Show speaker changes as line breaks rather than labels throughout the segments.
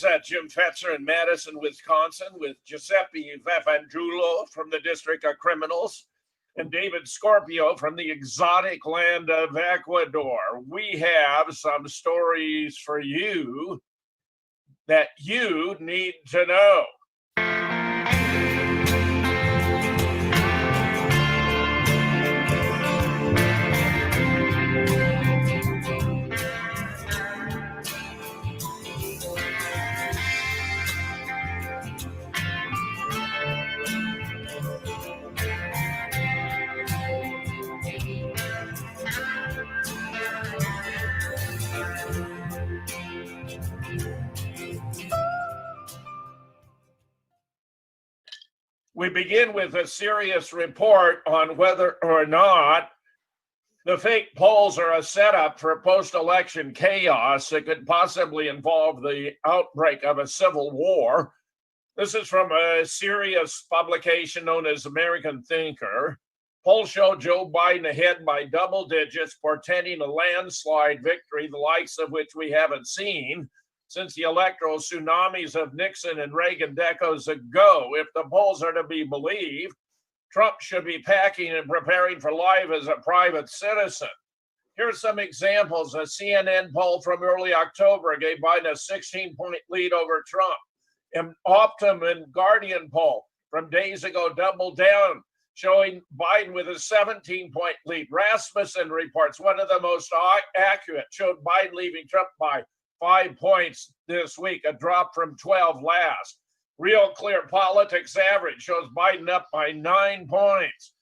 is Jim Fetzer in Madison, Wisconsin, with Giuseppe Vaffangiulo from the District of Criminals and David Scorpio from the exotic land of Ecuador. We have some stories for you that you need to know. We begin with a serious report on whether or not the fake polls are a setup for post-election chaos that could possibly involve the outbreak of a civil war. This is from a serious publication known as American Thinker. Polls show Joe Biden ahead by double digits, portending a landslide victory, the likes of which we haven't seen since the electoral tsunamis of Nixon and Reagan decades ago. If the polls are to be believed, Trump should be packing and preparing for life as a private citizen. Here's some examples. A CNN poll from early October gave Biden a 16-point lead over Trump. An Optum and Guardian poll from days ago doubled down, showing Biden with a 17-point lead. Rasmussen reports, one of the most accurate, showed Biden leaving Trump by 5 points this week, a drop from 12 last. Real Clear Politics average shows Biden up by 9 points,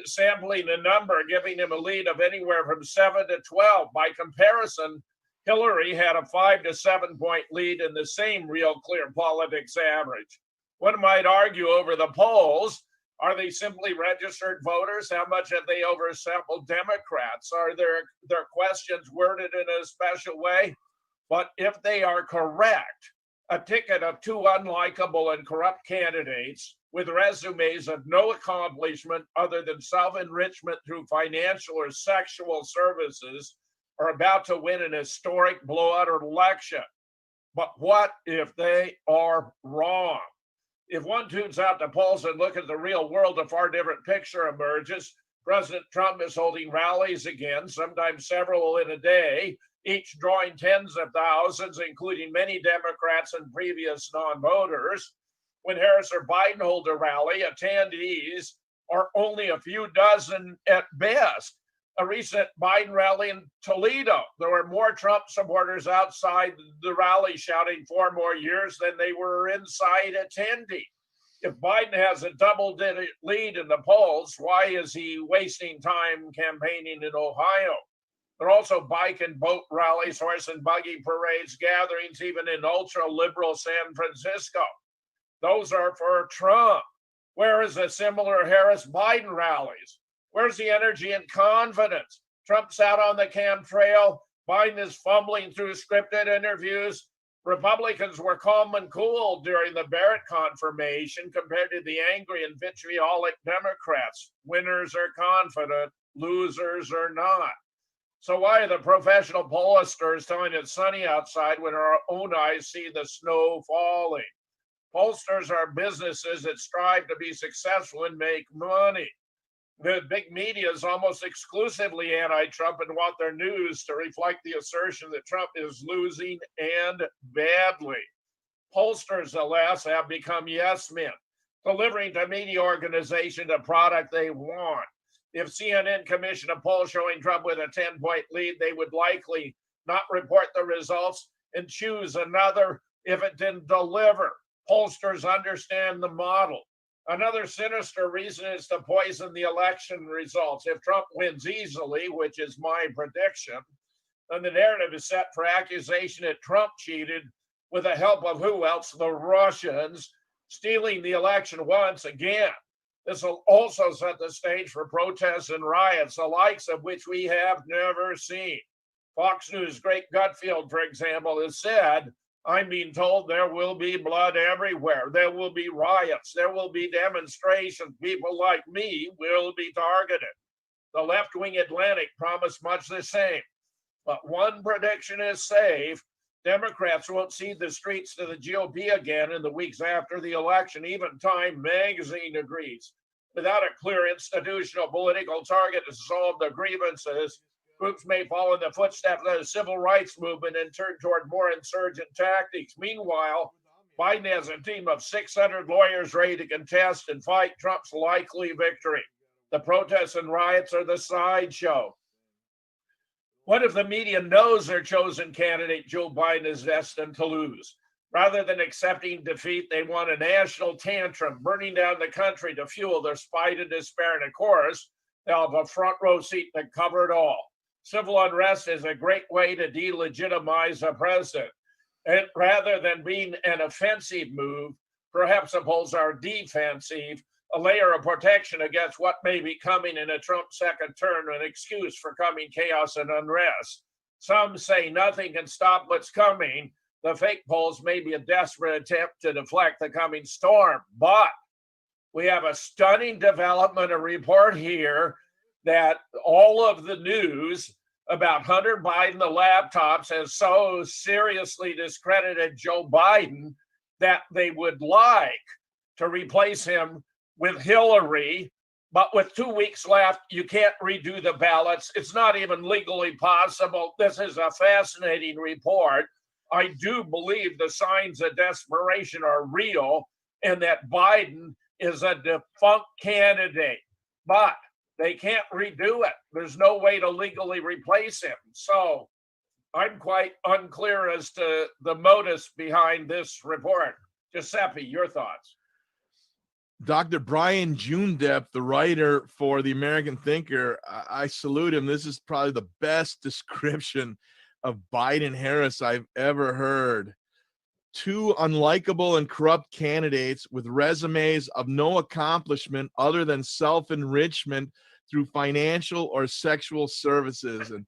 sampling a number, giving him a lead of anywhere from 7 to 12. By comparison, Hillary had a 5 to 7 point lead in the same Real Clear Politics average. One might argue over the polls. Are they simply registered voters? How much have they oversampled Democrats? Are their questions worded in a special way? But if they are correct, a ticket of two unlikable and corrupt candidates with resumes of no accomplishment other than self-enrichment through financial or sexual services are about to win an historic blowout election. But what if they are wrong? If one tunes out the polls and look at the real world, a far different picture emerges. President Trump is holding rallies again, sometimes several in a day, each drawing tens of thousands, including many Democrats and previous non-voters. When Harris or Biden hold a rally, attendees are only a few dozen at best. A recent Biden rally in Toledo, there were more Trump supporters outside the rally shouting 4 more years than they were inside attending. If Biden has a double-digit lead in the polls, why is he wasting time campaigning in Ohio? There are also bike and boat rallies, horse and buggy parades, gatherings, even in ultra-liberal San Francisco. Those are for Trump. Where is the similar Harris-Biden rallies? Where's the energy and confidence? Trump's out on the camp trail. Biden is fumbling through scripted interviews. Republicans were calm and cool during the Barrett confirmation compared to the angry and vitriolic Democrats. Winners are confident, losers are not. So why are the professional pollsters telling it's sunny outside when our own eyes see the snow falling? Pollsters are businesses that strive to be successful and make money. The big media is almost exclusively anti-Trump and want their news to reflect the assertion that Trump is losing and badly. Pollsters, alas, have become yes men, delivering to media organizations a product they want. If CNN commissioned a poll showing Trump with a 10-point lead, they would likely not report the results and choose another if it didn't deliver. Pollsters understand the model. Another sinister reason is to poison the election results. If Trump wins easily, which is my prediction, then the narrative is set for accusation that Trump cheated with the help of who else? The Russians, stealing the election once again. This will also set the stage for protests and riots, the likes of which we have never seen. Fox News' Greg Gutfeld, for example, has said, I'm being told there will be blood everywhere. There will be riots. There will be demonstrations. People like me will be targeted. The left-wing Atlantic promised much the same. But one prediction is safe. Democrats won't cede the streets to the GOP again in the weeks after the election. Even Time magazine agrees. Without a clear institutional political target to solve the grievances, groups may follow in the footsteps of the civil rights movement and turn toward more insurgent tactics. Meanwhile, Biden has a team of 600 lawyers ready to contest and fight Trump's likely victory. The protests and riots are the sideshow. What if the media knows their chosen candidate, Joe Biden, is destined to lose? Rather than accepting defeat, they want a national tantrum, burning down the country to fuel their spite and despair. And of course, they'll have a front row seat to cover it all. Civil unrest is a great way to delegitimize a president. And rather than being an offensive move, perhaps the polls are defensive, a layer of protection against what may be coming in a Trump second term, an excuse for coming chaos and unrest. Some say nothing can stop what's coming. The fake polls may be a desperate attempt to deflect the coming storm. But we have a stunning development, a report here that all of the news about Hunter Biden, the laptops, has so seriously discredited Joe Biden that they would like to replace him with Hillary. But with 2 weeks left, you can't redo the ballots. It's not even legally possible. This is a fascinating report. I do believe the signs of desperation are real and that Biden is a defunct candidate. But they can't redo it. There's no way to legally replace him. So I'm quite unclear as to the motives behind this report. Giuseppe, your thoughts?
Dr. Brian Jundepp, the writer for The American Thinker, I salute him. This is probably the best description of Biden-Harris I've ever heard. Two unlikable and corrupt candidates with resumes of no accomplishment other than self-enrichment through financial or sexual services. And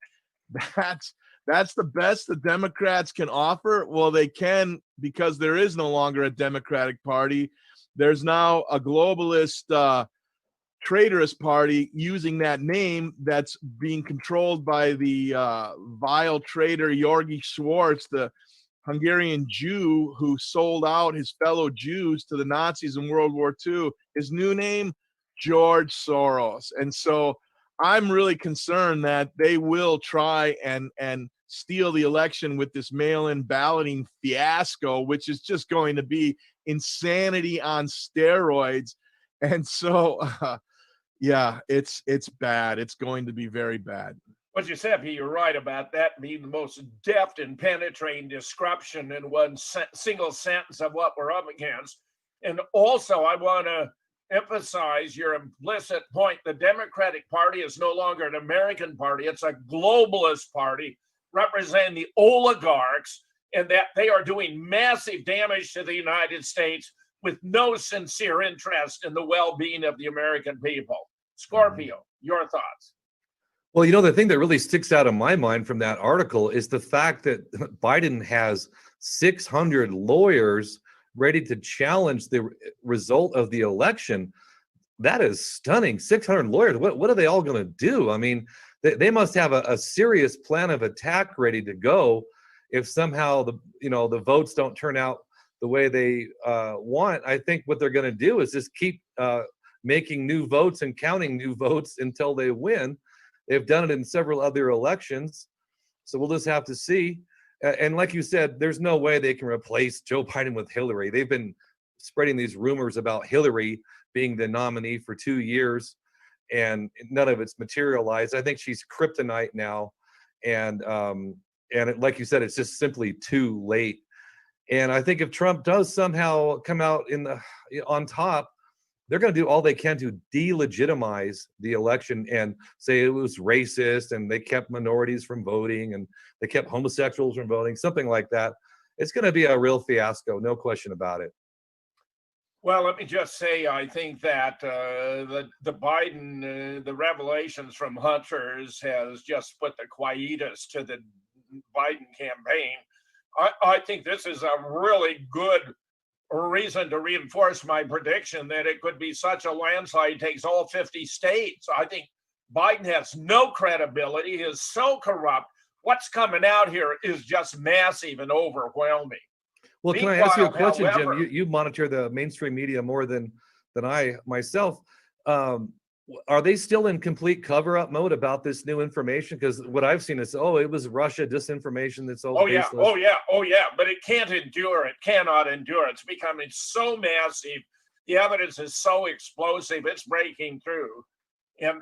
that's the best the Democrats can offer. Well, they can, because there is no longer a Democratic Party. There's now a globalist, traitorous party using that name that's being controlled by the vile traitor Georgi Schwartz, the Hungarian Jew who sold out his fellow Jews to the Nazis in World War II. His new name, George Soros. And so I'm really concerned that they will try and steal the election with this mail-in balloting fiasco, which is just going to be insanity on steroids. And so, yeah, it's bad. It's going to be very bad.
What you said, you're right about that being the most deft and penetrating description in one single sentence of what we're up against. And also, I want to emphasize your implicit point. The Democratic Party is no longer an American party. It's a globalist party representing the oligarchs, and that they are doing massive damage to the United States with no sincere interest in the well-being of the American people. Scorpio, your thoughts?
Well, the thing that really sticks out in my mind from that article is the fact that Biden has 600 lawyers ready to challenge the result of the election. That is stunning. 600 lawyers. What are they all going to do? I mean, they must have a serious plan of attack ready to go if somehow the votes don't turn out the way they want. I think what they're going to do is just keep making new votes and counting new votes until they win. They've done it in several other elections, so we'll just have to see. And like you said, there's no way they can replace Joe Biden with Hillary. They've been spreading these rumors about Hillary being the nominee for 2 years, and none of it's materialized. I think she's kryptonite now, and like you said, it's just simply too late. And I think if Trump does somehow come out on top, they're going to do all they can to delegitimize the election and say it was racist and they kept minorities from voting and they kept homosexuals from voting, something like that. It's going to be a real fiasco, no question about it.
Well, let me just say, I think that the Biden, the revelations from Hunters has just put the quietus to the Biden campaign. I think this is a really good reason to reinforce my prediction that it could be such a landslide takes all 50 states. I think Biden has no credibility. He is so corrupt. what's coming out here is just massive and overwhelming.
Well, can I ask you a
Meanwhile,
question,
however,
Jim? You monitor the mainstream media more than I myself. Are they still in complete cover-up mode about this new information? Because what I've seen is, oh, it was Russia disinformation that's all baseless.
oh yeah, but it can't endure. It cannot endure. It's becoming so massive. The evidence is so explosive. It's breaking through, and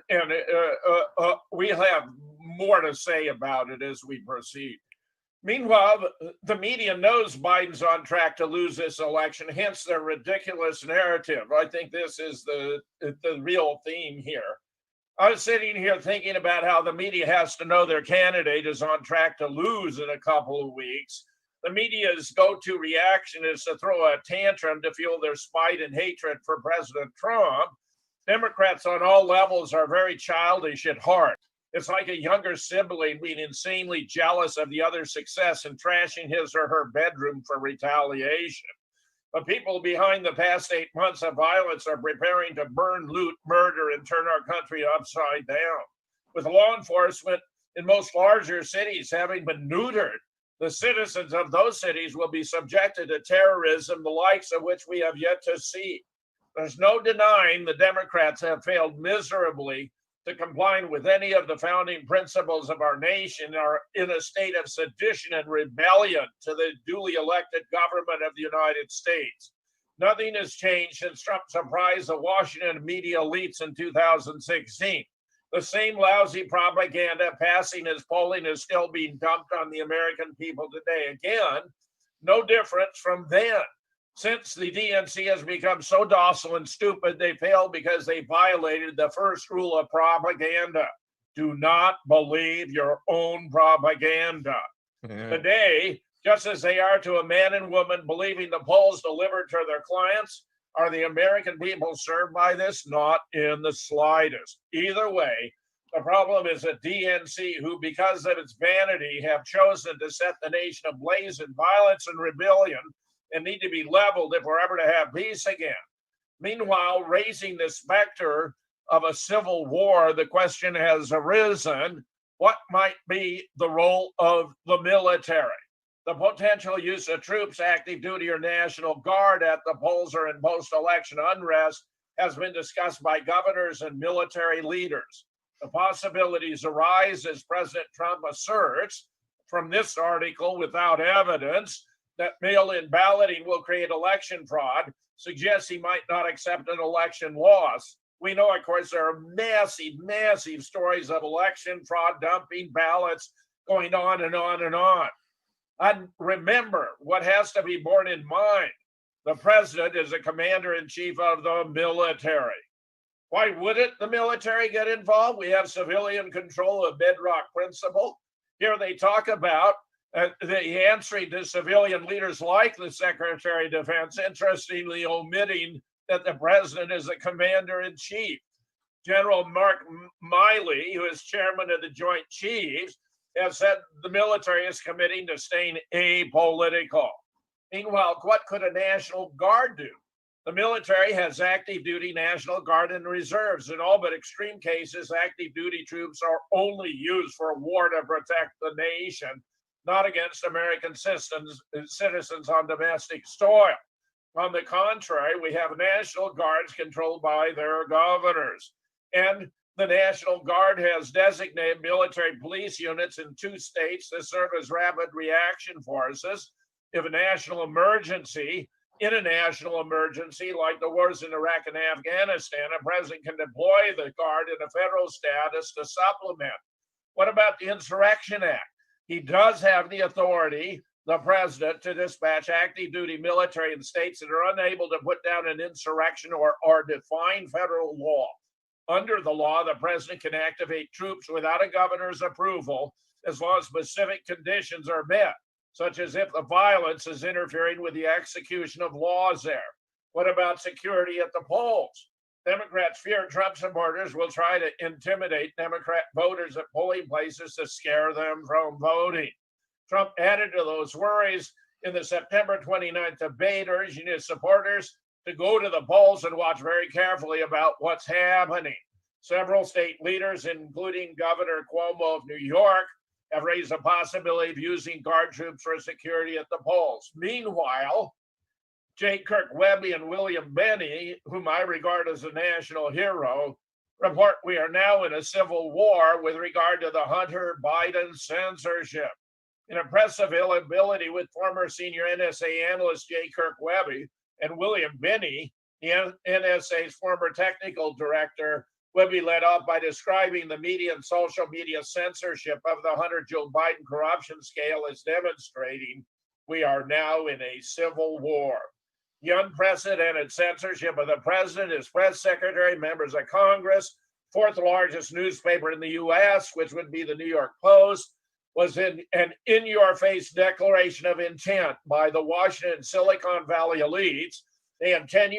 we'll have more to say about it as we proceed. Meanwhile, the media knows Biden's on track to lose this election, hence their ridiculous narrative. I think this is the real theme here. I was sitting here thinking about how the media has to know their candidate is on track to lose in a couple of weeks. The media's go-to reaction is to throw a tantrum to fuel their spite and hatred for President Trump. Democrats on all levels are very childish at heart. It's like a younger sibling being insanely jealous of the other's success and trashing his or her bedroom for retaliation. But people behind the past 8 months of violence are preparing to burn, loot, murder, and turn our country upside down. With law enforcement in most larger cities having been neutered, the citizens of those cities will be subjected to terrorism, the likes of which we have yet to see. There's no denying the Democrats have failed miserably to comply with any of the founding principles of our nation, are in a state of sedition and rebellion to the duly elected government of the United States. Nothing has changed since Trump surprised the Washington media elites in 2016. The same lousy propaganda passing as polling is still being dumped on the American people today. Again, no difference from then. Since the DNC has become so docile and stupid, they failed because they violated the first rule of propaganda. Do not believe your own propaganda. Today, just as they are to a man and woman believing the polls delivered to their clients, are the American people served by this? Not in the slightest. Either way, the problem is a DNC who, because of its vanity, have chosen to set the nation ablaze in violence and rebellion and need to be leveled if we're ever to have peace again. Meanwhile, raising the specter of a civil war, the question has arisen, what might be the role of the military? The potential use of troops, active duty or National Guard at the polls or in post-election unrest has been discussed by governors and military leaders. The possibilities arise, as President Trump asserts from this article without evidence, that mail-in balloting will create election fraud, suggests he might not accept an election loss. We know, of course, there are massive stories of election fraud, dumping ballots, going on and on and on. And remember what has to be borne in mind. The president is a commander-in-chief of the military. Why wouldn't the military get involved? We have civilian control of bedrock principle. Here they talk about the answering to civilian leaders like the Secretary of Defense, interestingly omitting that the president is a commander-in-chief. General Mark Miley, who is chairman of the Joint Chiefs, has said the military is committing to staying apolitical. Meanwhile, what could a National Guard do? The military has active duty, National Guard, and reserves. In all but extreme cases, active duty troops are only used for war to protect the nation, not against American citizens on domestic soil. On the contrary, we have National Guards controlled by their governors. And the National Guard has designated military police units in 2 states to serve as rapid reaction forces. If a national emergency, like the wars in Iraq and Afghanistan, a president can deploy the Guard in a federal status to supplement. What about the Insurrection Act? He does have the authority, the president, to dispatch active duty military in states that are unable to put down an insurrection or define federal law. Under the law, the president can activate troops without a governor's approval as long as specific conditions are met, such as if the violence is interfering with the execution of laws there. What about security at the polls? Democrats fear Trump supporters will try to intimidate Democrat voters at polling places to scare them from voting. Trump added to those worries in the September 29th debate, urging his supporters to go to the polls and watch very carefully about what's happening. Several state leaders, including Governor Cuomo of New York, have raised the possibility of using guard troops for security at the polls. Meanwhile, J. Kirk Webby and William Benny, whom I regard as a national hero, report we are now in a civil war with regard to the Hunter Biden censorship. In impressive availability with former senior NSA analyst J. Kirk Webby and William Benny, the NSA's former technical director, Webby led off by describing the media and social media censorship of the Hunter-Joe Biden corruption scale as demonstrating we are now in a civil war. The unprecedented censorship of the president, his press secretary, members of Congress, fourth largest newspaper in the U.S., which would be the New York Post, was an in-your-face declaration of intent by the Washington Silicon Valley elites. They intend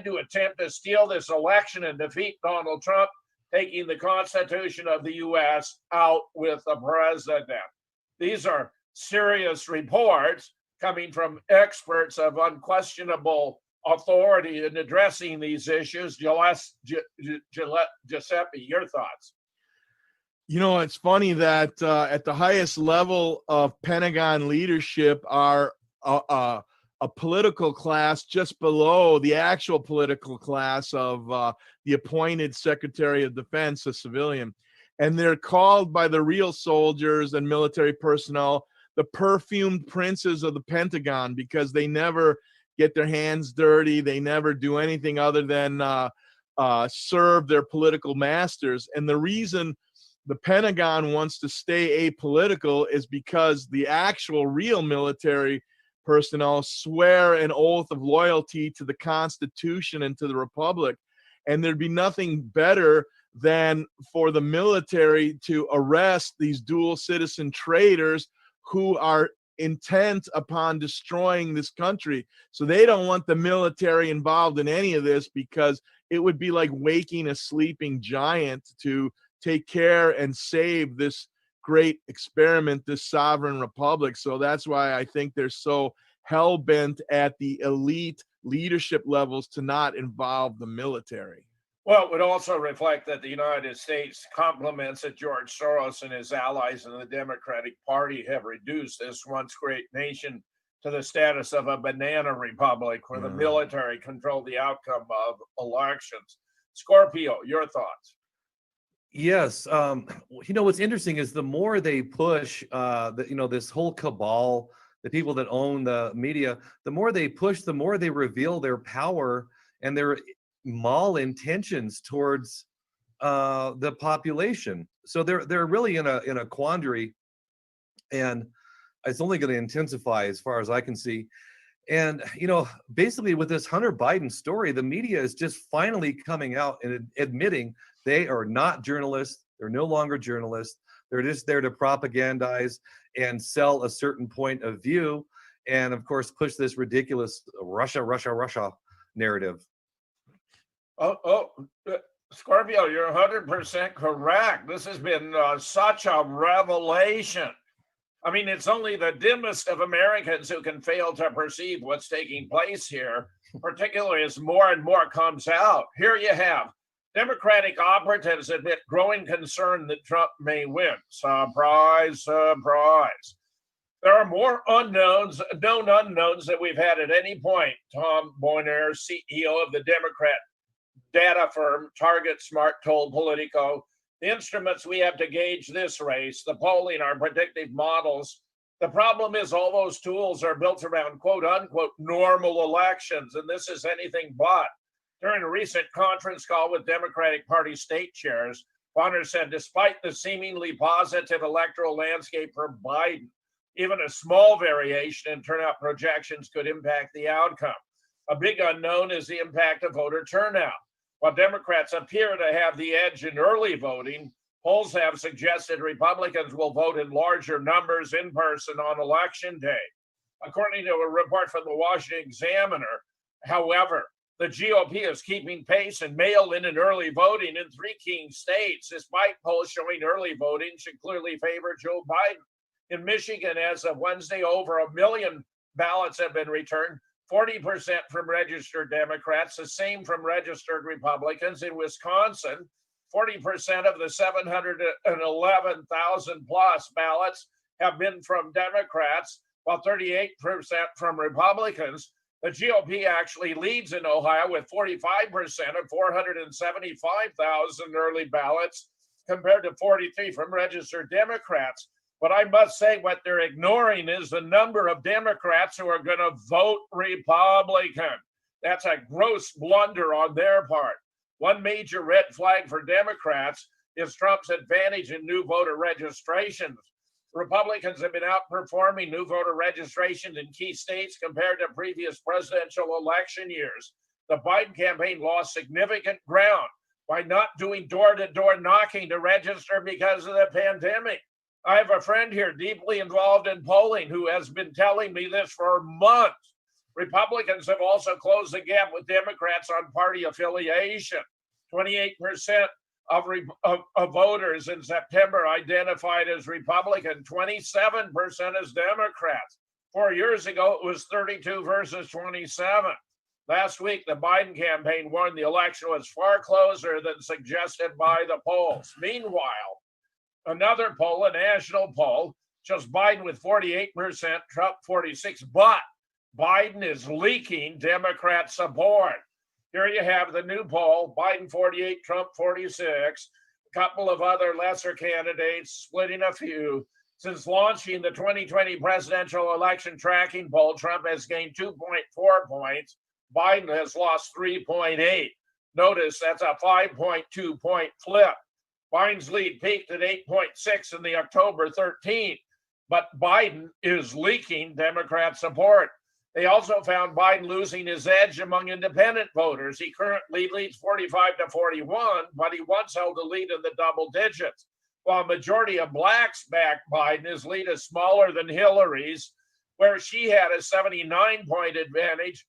to attempt to steal this election and defeat Donald Trump, taking the Constitution of the U.S. out with the president. These are serious reports coming from experts of unquestionable authority in addressing these issues. Giuseppe, your thoughts?
You know, it's funny that at the highest level of Pentagon leadership are a political class just below the actual political class of the appointed Secretary of Defense, a civilian. And they're called by the real soldiers and military personnel the perfumed princes of the Pentagon, because they never get their hands dirty. They never do anything other than serve their political masters. And the reason the Pentagon wants to stay apolitical is because the actual real military personnel swear an oath of loyalty to the Constitution and to the Republic. And there'd be nothing better than for the military to arrest these dual citizen traitors who are intent upon destroying this country. So they don't want the military involved in any of this, because it would be like waking a sleeping giant to take care and save this great experiment, this sovereign republic. So that's why I think they're so hell-bent at the elite leadership levels to not involve the military.
Well, it would also reflect that the United States compliments that George Soros and his allies in the Democratic Party have reduced this once great nation to the status of a banana republic where the military control the outcome of elections. Scorpio, your thoughts?
Yes. You know, what's interesting is the more they push, this whole cabal, the people that own the media, the more they push, the more they reveal their power and their malintentions towards the population. So they're really in a quandary, and it's only going to intensify as far as I can see. And basically with this Hunter Biden story, the media is just finally coming out and admitting they are not journalists. They're no longer journalists. They're just there to propagandize and sell a certain point of view, and of course push this ridiculous Russia narrative.
Scorpio, you're 100% correct. This has been such a revelation. I mean, it's only the dimmest of Americans who can fail to perceive what's taking place here, particularly as more and more comes out. Here you have Democratic operatives admit growing concern that Trump may win. Surprise, surprise. There are more known unknowns than we've had at any point. Tom Boehner, CEO of the Democrat data firm Target Smart, told Politico, the instruments we have to gauge this race, the polling, our predictive models. The problem is all those tools are built around quote unquote normal elections, and this is anything but. During a recent conference call with Democratic Party state chairs, Bonner said, despite the seemingly positive electoral landscape for Biden, even a small variation in turnout projections could impact the outcome. A big unknown is the impact of voter turnout. While Democrats appear to have the edge in early voting, polls have suggested Republicans will vote in larger numbers in person on Election Day. According to a report from the Washington Examiner, however, the GOP is keeping pace in mail-in and early voting in 3 key states, despite polls showing early voting should clearly favor Joe Biden. In Michigan, as of Wednesday, over 1 million ballots have been returned, 40% from registered Democrats, the same from registered Republicans. In Wisconsin, 40% of the 711,000 plus ballots have been from Democrats, while 38% from Republicans. The GOP actually leads in Ohio with 45% of 475,000 early ballots compared to 43 from registered Democrats. But I must say, what they're ignoring is the number of Democrats who are going to vote Republican. That's a gross blunder on their part. One major red flag for Democrats is Trump's advantage in new voter registrations. Republicans have been outperforming new voter registrations in key states compared to previous presidential election years. The Biden campaign lost significant ground by not doing door-to-door knocking to register because of the pandemic. I have a friend here deeply involved in polling who has been telling me this for months. Republicans have also closed the gap with Democrats on party affiliation. 28% of voters in September identified as Republican, 27% as Democrats. 4 years ago, it was 32 versus 27. Last week, the Biden campaign warned the election was far closer than suggested by the polls. Meanwhile, another poll, a national poll, shows Biden with 48%, Trump 46%, but Biden is leaking Democrat support. Here you have the new poll, Biden 48, Trump 46, a couple of other lesser candidates splitting a few. Since launching the 2020 presidential election tracking poll, Trump has gained 2.4 points. Biden has lost 3.8. Notice that's a 5.2 point flip. Biden's lead peaked at 8.6 in the October 13th, but Biden is leaking Democrat support. They also found Biden losing his edge among independent voters. He currently leads 45 to 41, but he once held a lead in the double digits. While a majority of blacks back Biden, his lead is smaller than Hillary's, where she had a 79-point advantage.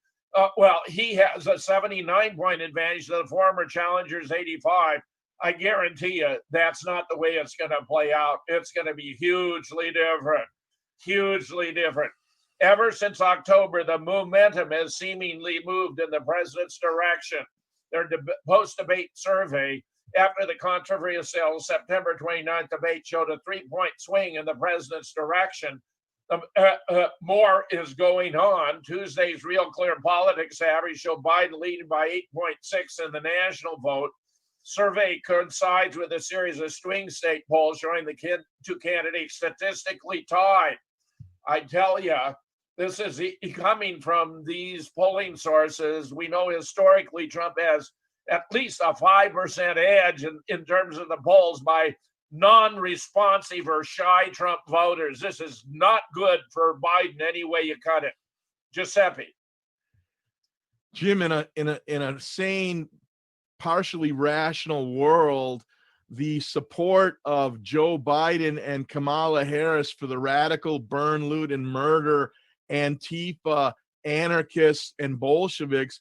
He has a 79-point advantage to the former challenger's 85. I guarantee you that's not the way it's going to play out. It's going to be hugely different, hugely different. Ever since October, the momentum has seemingly moved in the president's direction. Their post-debate survey after the controversial September 29th debate showed a 3-point swing in the president's direction. More is going on. Tuesday's Real Clear Politics average showed Biden leading by 8.6 in the national vote. Survey coincides with a series of swing state polls showing the two candidates statistically tied. I tell you, this is coming from these polling sources. We know historically Trump has at least a 5% edge in terms of the polls by non-responsive or shy Trump voters. This is not good for Biden any way you cut it. Giuseppe.
Jim, in a sane, partially rational world, the support of Joe Biden and Kamala Harris for the radical burn, loot, and murder Antifa, anarchists, and Bolsheviks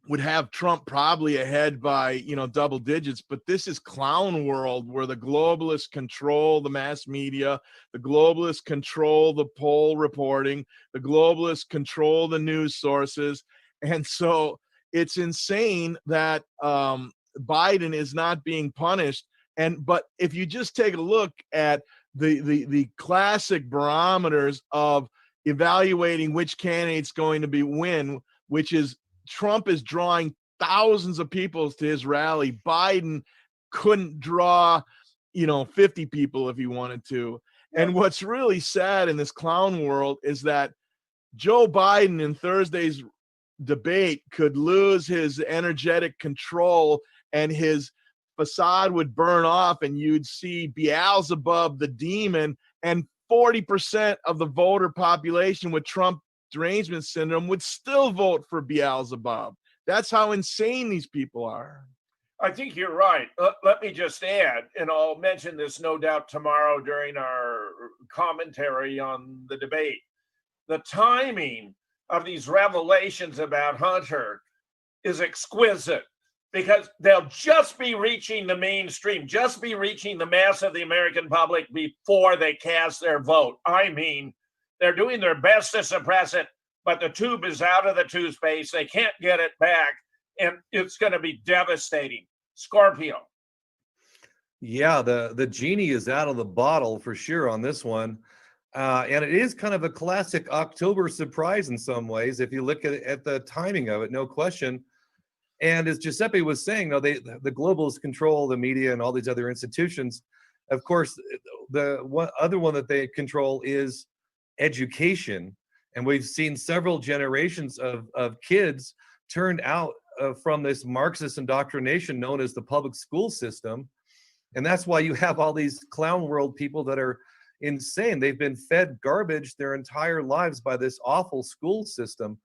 would have Trump probably ahead by, double digits. But this is clown world where the globalists control the mass media, the globalists control the poll reporting, the globalists control the news sources. And so it's insane that Biden is not being punished. But if you just take a look at the classic barometers of evaluating which candidate's going to win, which is Trump is drawing thousands of people to his rally. Biden couldn't draw, 50 people if he wanted to. And what's really sad in this clown world is that Joe Biden in Thursday's debate could lose his energetic control and his facade would burn off, and you'd see Beelzebub, the demon, and 40% of the voter population with Trump derangement syndrome would still vote for Beelzebub. That's how insane these people are.
I think you're right. Let me just add, and I'll mention this no doubt tomorrow during our commentary on the debate. The timing of these revelations about Hunter is exquisite, because they'll just be reaching the mainstream, just be reaching the mass of the American public before they cast their vote. I mean, they're doing their best to suppress it, but the tube is out of the toothpaste. They can't get it back, and it's going to be devastating. Scorpio.
Yeah, the genie is out of the bottle for sure on this one. And it is kind of a classic October surprise in some ways, if you look at the timing of it, no question. And as Giuseppe was saying, the globalists control the media and all these other institutions. Of course, the other one that they control is education. And we've seen several generations of kids turned out from this Marxist indoctrination known as the public school system. And that's why you have all these clown world people that are insane. They've been fed garbage their entire lives by this awful school system.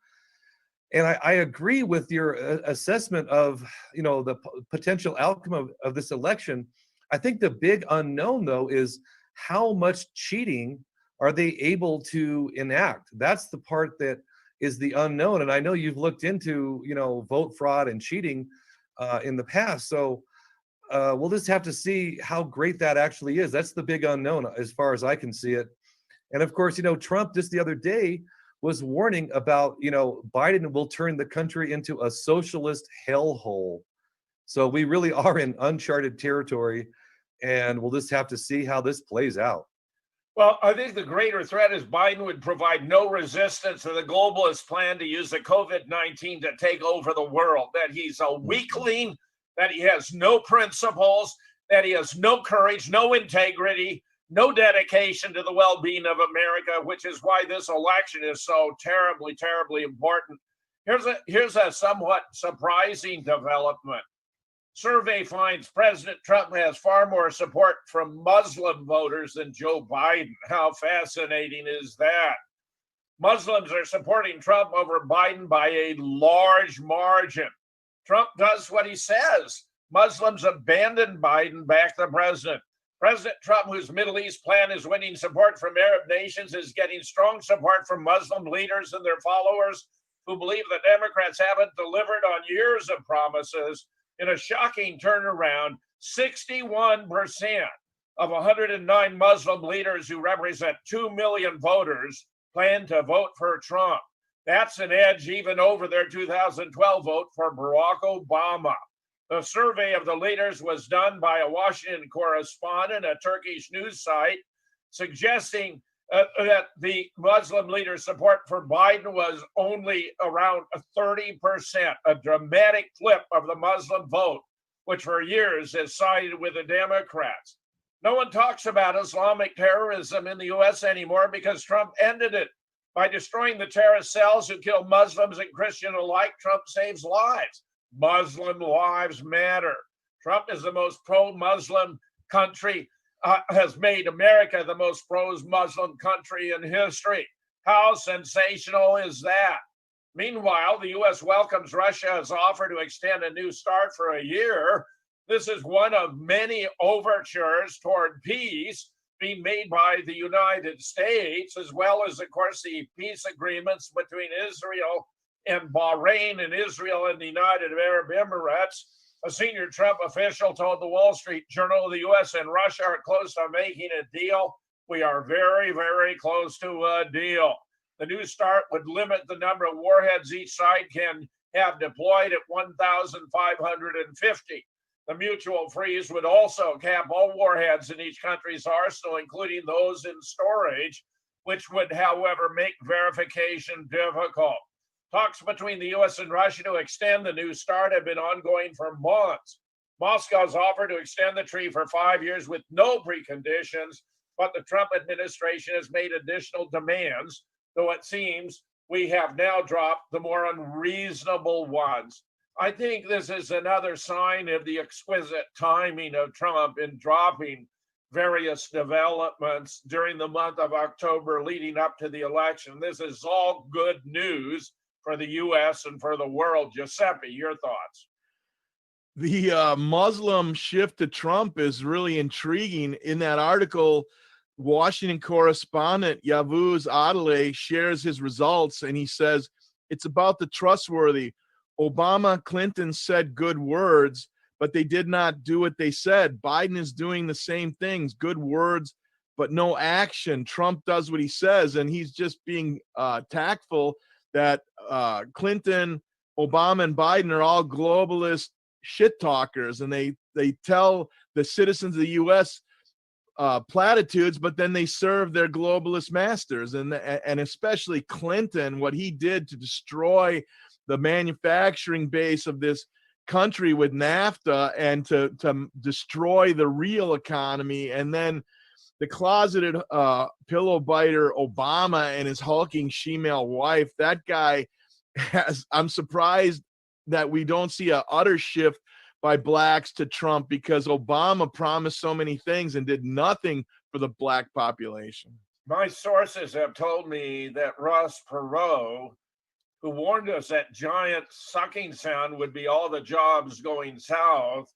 And I agree with your assessment of, the potential outcome of this election. I think the big unknown, though, is how much cheating are they able to enact? That's the part that is the unknown. And I know you've looked into, vote fraud and cheating in the past. So we'll just have to see how great that actually is. That's the big unknown as far as I can see it. And of course, Trump just the other day was warning about, Biden will turn the country into a socialist hellhole. So we really are in uncharted territory, and we'll just have to see how this plays out.
Well, I think the greater threat is Biden would provide no resistance to the globalist plan to use the COVID-19 to take over the world, that he's a weakling, that he has no principles, that he has no courage, no integrity, no dedication to the well-being of America, which is why this election is so terribly, terribly important. Here's a somewhat surprising development. Survey finds President Trump has far more support from Muslim voters than Joe Biden. How fascinating is that? Muslims are supporting Trump over Biden by a large margin. Trump does what he says. Muslims abandon Biden, back the president. President Trump, whose Middle East plan is winning support from Arab nations, is getting strong support from Muslim leaders and their followers who believe the Democrats haven't delivered on years of promises. In a shocking turnaround, 61% of 109 Muslim leaders who represent 2 million voters plan to vote for Trump. That's an edge even over their 2012 vote for Barack Obama. The survey of the leaders was done by a Washington correspondent, a Turkish news site, suggesting that the Muslim leaders' support for Biden was only around 30%, a dramatic flip of the Muslim vote, which for years has sided with the Democrats. No one talks about Islamic terrorism in the U.S. anymore because Trump ended it. By destroying the terrorist cells who kill Muslims and Christians alike, Trump saves lives. Muslim lives matter. Trump is the most pro-Muslim country, has made America the most pro-Muslim country in history. How sensational is that? Meanwhile, the U.S. welcomes Russia's offer to extend a new START for a year. This is one of many overtures toward peace being made by the United States, as well as, of course, the peace agreements between Israel and Bahrain and Israel and the United Arab Emirates. A senior Trump official told the Wall Street Journal the U.S. and Russia are close to making a deal. We are very, very close to a deal. The new START would limit the number of warheads each side can have deployed at 1,550. The mutual freeze would also cap all warheads in each country's arsenal, including those in storage, which would, however, make verification difficult. Talks between the U.S. and Russia to extend the new START have been ongoing for months. Moscow's offered to extend the treaty for 5 years with no preconditions, but the Trump administration has made additional demands, though it seems we have now dropped the more unreasonable ones. I think this is another sign of the exquisite timing of Trump in dropping various developments during the month of October leading up to the election. This is all good news for the U.S. and for the world. Giuseppe, your thoughts?
The Muslim shift to Trump is really intriguing. In that article, Washington correspondent Yavuz Adale shares his results, and he says it's about the trustworthy. Obama, Clinton said good words, but they did not do what they said. Biden is doing the same things, good words, but no action. Trump does what he says, and he's just being tactful that Clinton, Obama, and Biden are all globalist shit talkers, and they tell the citizens of the U.S. Platitudes, but then they serve their globalist masters, and especially Clinton, what he did to destroy the manufacturing base of this country with NAFTA and to destroy the real economy, and then the closeted pillow biter Obama and his hulking she-male wife. That guy I'm surprised that we don't see an utter shift by blacks to Trump, because Obama promised so many things and did nothing for the black population.
My sources have told me that Ross Perot, who warned us that giant sucking sound would be all the jobs going south,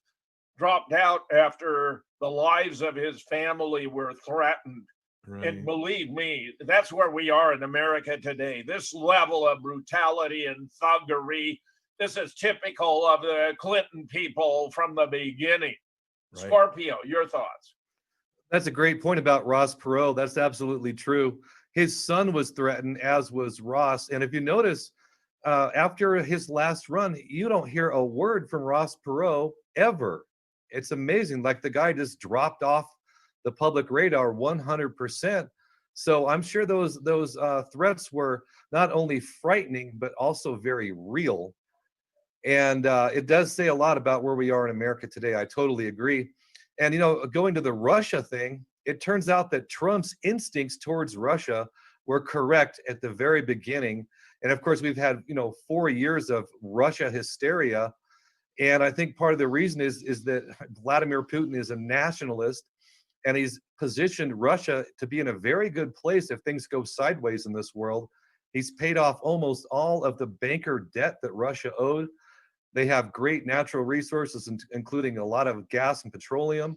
dropped out after the lives of his family were threatened.
Right.
And believe me, that's where we are in America today. This level of brutality and thuggery, this is typical of the Clinton people from the beginning. Right. Scorpio, your thoughts?
That's a great point about Ross Perot. That's absolutely true. His son was threatened, as was Ross. And if you notice, after his last run, you don't hear a word from Ross Perot ever. It's amazing. Like, the guy just dropped off the public radar 100%. So I'm sure those threats were not only frightening, but also very real. And it does say a lot about where we are in America today. I totally agree. And, going to the Russia thing, it turns out that Trump's instincts towards Russia were correct at the very beginning. And of course, we've had, 4 years of Russia hysteria. And I think part of the reason is that Vladimir Putin is a nationalist, and he's positioned Russia to be in a very good place if things go sideways in this world. He's paid off almost all of the banker debt that Russia owed. They have great natural resources, including a lot of gas and petroleum.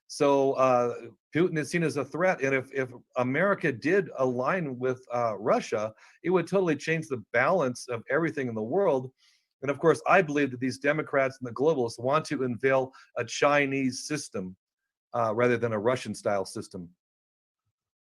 So Putin is seen as a threat. And if America did align with Russia, it would totally change the balance of everything in the world. And of course, I believe that these Democrats and the globalists want to unveil a Chinese system rather than a Russian-style system.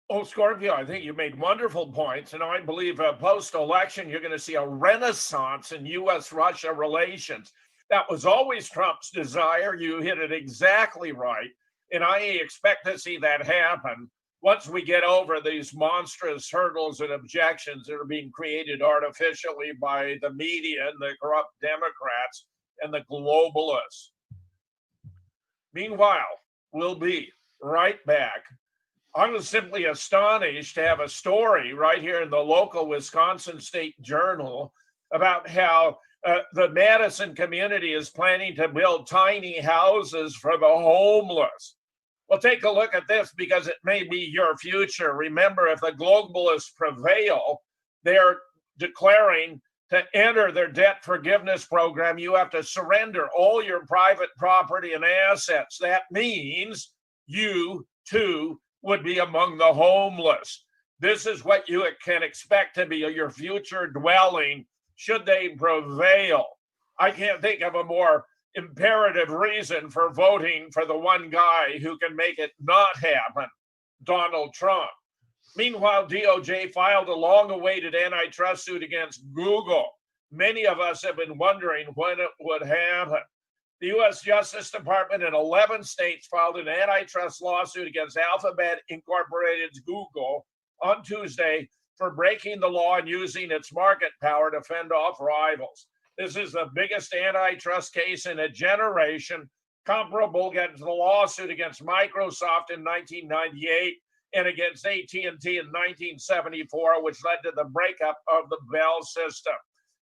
Oh, Scorpio, I think you made wonderful points. And I believe post-election, you're going to see a renaissance in U.S.-Russia relations. That was always Trump's desire. You hit it exactly right. And I expect to see that happen once we get over these monstrous hurdles and objections that are being created artificially by the media and the corrupt Democrats and the globalists. Meanwhile, we'll be right back. I was simply astonished to have a story right here in the local Wisconsin State Journal about how the Madison community is planning to build tiny houses for the homeless. Well, take a look at this, because it may be your future. Remember, if the globalists prevail, they're declaring to enter their debt forgiveness program, you have to surrender all your private property and assets. That means you, too, would be among the homeless. This is what you can expect to be your future dwelling should they prevail. I can't think of a more imperative reason for voting for the one guy who can make it not happen, Donald Trump. Meanwhile, DOJ filed a long-awaited antitrust suit against Google. Many of us have been wondering when it would happen. The U.S. Justice Department in 11 states filed an antitrust lawsuit against Alphabet Incorporated's Google on Tuesday for breaking the law and using its market power to fend off rivals. This is the biggest antitrust case in a generation, comparable to the lawsuit against Microsoft in 1998 and against AT&T in 1974, which led to the breakup of the Bell system.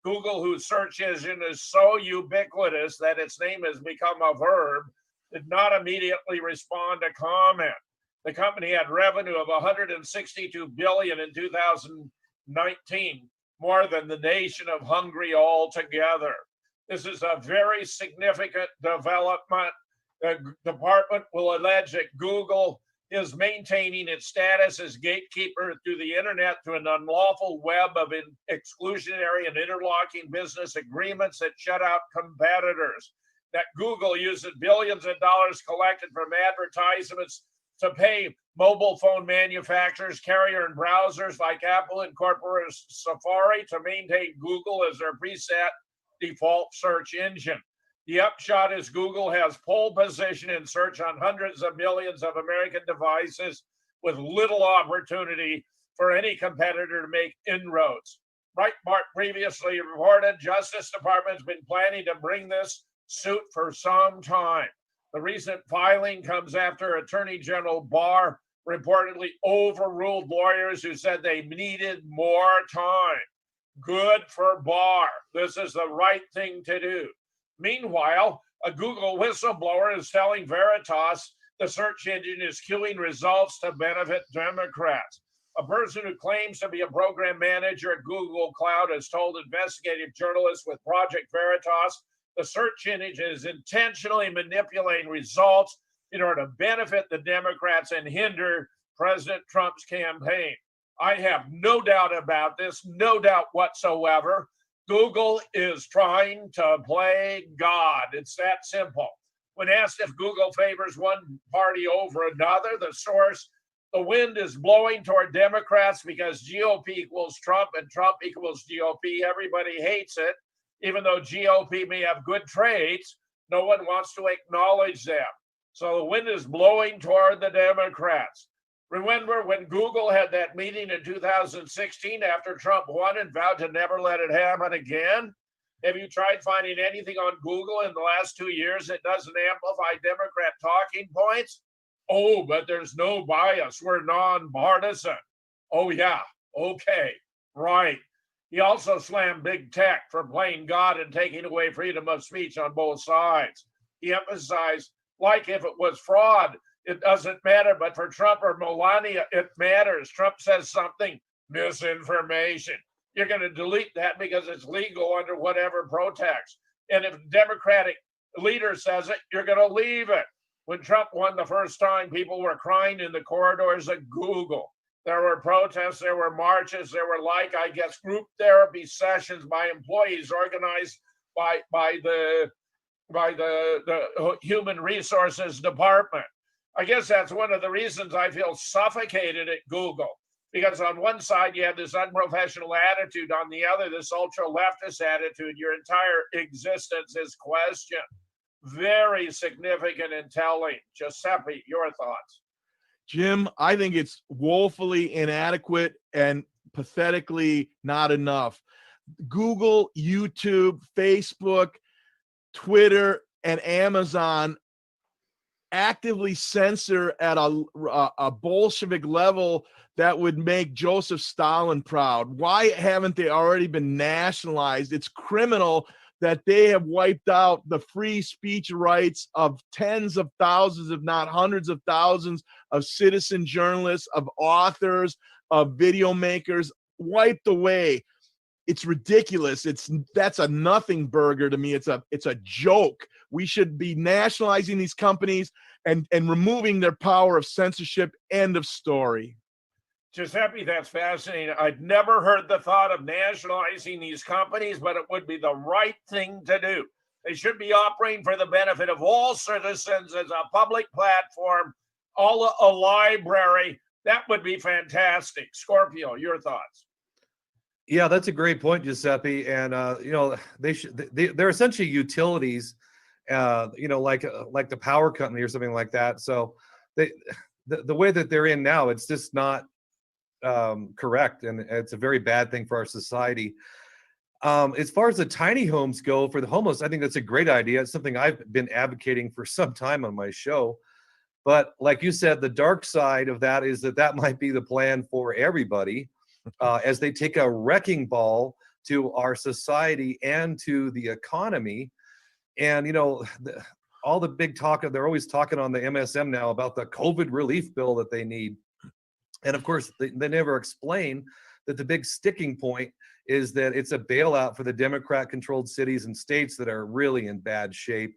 Google, whose search engine is so ubiquitous that its name has become a verb, did not immediately respond to comment. The company had revenue of $162 billion in 2019, more than the nation of Hungary altogether. This is a very significant development. The department will allege that Google is maintaining its status as gatekeeper through the internet through an unlawful web of exclusionary and interlocking business agreements that shut out competitors. That Google uses billions of dollars collected from advertisements to pay mobile phone manufacturers, carrier, and browsers like Apple and corporate Safari to maintain Google as their preset default search engine. The upshot is Google has pole position in search on hundreds of millions of American devices with little opportunity for any competitor to make inroads. Breitbart previously reported Justice Department's been planning to bring this suit for some time. The recent filing comes after Attorney General Barr reportedly overruled lawyers who said they needed more time. Good for Barr. This is the right thing to do. Meanwhile, a Google whistleblower is telling Veritas the search engine is queuing results to benefit Democrats. A person who claims to be a program manager at Google Cloud has told investigative journalists with Project Veritas the search engine is intentionally manipulating results in order to benefit the Democrats and hinder President Trump's campaign. I have no doubt about this, no doubt whatsoever. Google is trying to play God. It's that simple. When asked if Google favors one party over another, the source, the wind is blowing toward Democrats because GOP equals Trump and Trump equals GOP. Everybody hates it. Even though GOP may have good traits, no one wants to acknowledge them. So the wind is blowing toward the Democrats. Remember when Google had that meeting in 2016 after Trump won and vowed to never let it happen again? Have you tried finding anything on Google in the last 2 years that doesn't amplify Democrat talking points? Oh, but there's no bias. We're nonpartisan. Oh, yeah. Okay. Right. He also slammed big tech for playing God and taking away freedom of speech on both sides. He emphasized, like if it was fraud, it doesn't matter, but for Trump or Melania, it matters. Trump says something, misinformation. You're going to delete that because it's legal under whatever pretext. And if a Democratic leader says it, you're going to leave it. When Trump won the first time, people were crying in the corridors of Google. There were protests, there were marches, there were group therapy sessions by employees organized by the Human Resources Department. I guess that's one of the reasons I feel suffocated at Google, because on one side you have this unprofessional attitude, on the other this ultra leftist attitude. Your entire existence is questioned. Very significant and telling. Giuseppe, your thoughts?
Jim, I think it's woefully inadequate and pathetically not enough. Google, YouTube, Facebook, Twitter, and Amazon actively censor at a Bolshevik level that would make Joseph Stalin proud. Why haven't they already been nationalized? It's criminal that they have wiped out the free speech rights of tens of thousands, if not hundreds of thousands, of citizen journalists, of authors, of video makers, wiped away. It's ridiculous. That's a nothing burger to me. It's a joke. We should be nationalizing these companies and removing their power of censorship. End of story.
Giuseppe, that's fascinating. I'd never heard the thought of nationalizing these companies, but it would be the right thing to do. They should be operating for the benefit of all citizens as a public platform, a library. That would be fantastic. Scorpio, your thoughts?
Yeah, that's a great point, Giuseppe. And they're essentially utilities, like the power company or something like that. So the way that they're in now, it's just not correct, and it's a very bad thing for our society. As far as the tiny homes go for the homeless, I think that's a great idea. It's something I've been advocating for some time on my show. But like you said, the dark side of that is that might be the plan for everybody. As they take a wrecking ball to our society and to the economy. And, all the big talk, they're always talking on the MSM now about the COVID relief bill that they need. And of course, they never explain that the big sticking point is that it's a bailout for the Democrat-controlled cities and states that are really in bad shape,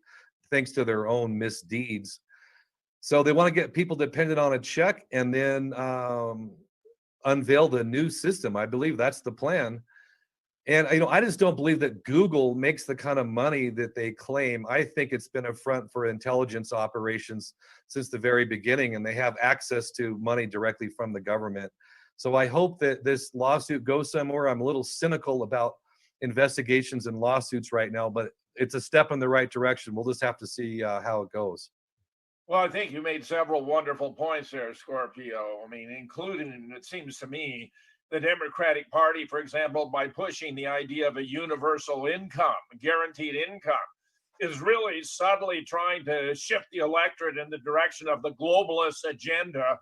thanks to their own misdeeds. So they want to get people dependent on a check and then unveil the new system. I believe that's the plan. And I just don't believe that Google makes the kind of money that they claim. I think it's been a front for intelligence operations since the very beginning, and they have access to money directly from the government. So I hope that this lawsuit goes somewhere. I'm a little cynical about investigations and lawsuits right now, but it's a step in the right direction. We'll just have to see how it goes.
Well, I think you made several wonderful points there, Scorpio. I mean, including, it seems to me, the Democratic Party, for example, by pushing the idea of a universal income, guaranteed income, is really subtly trying to shift the electorate in the direction of the globalist agenda,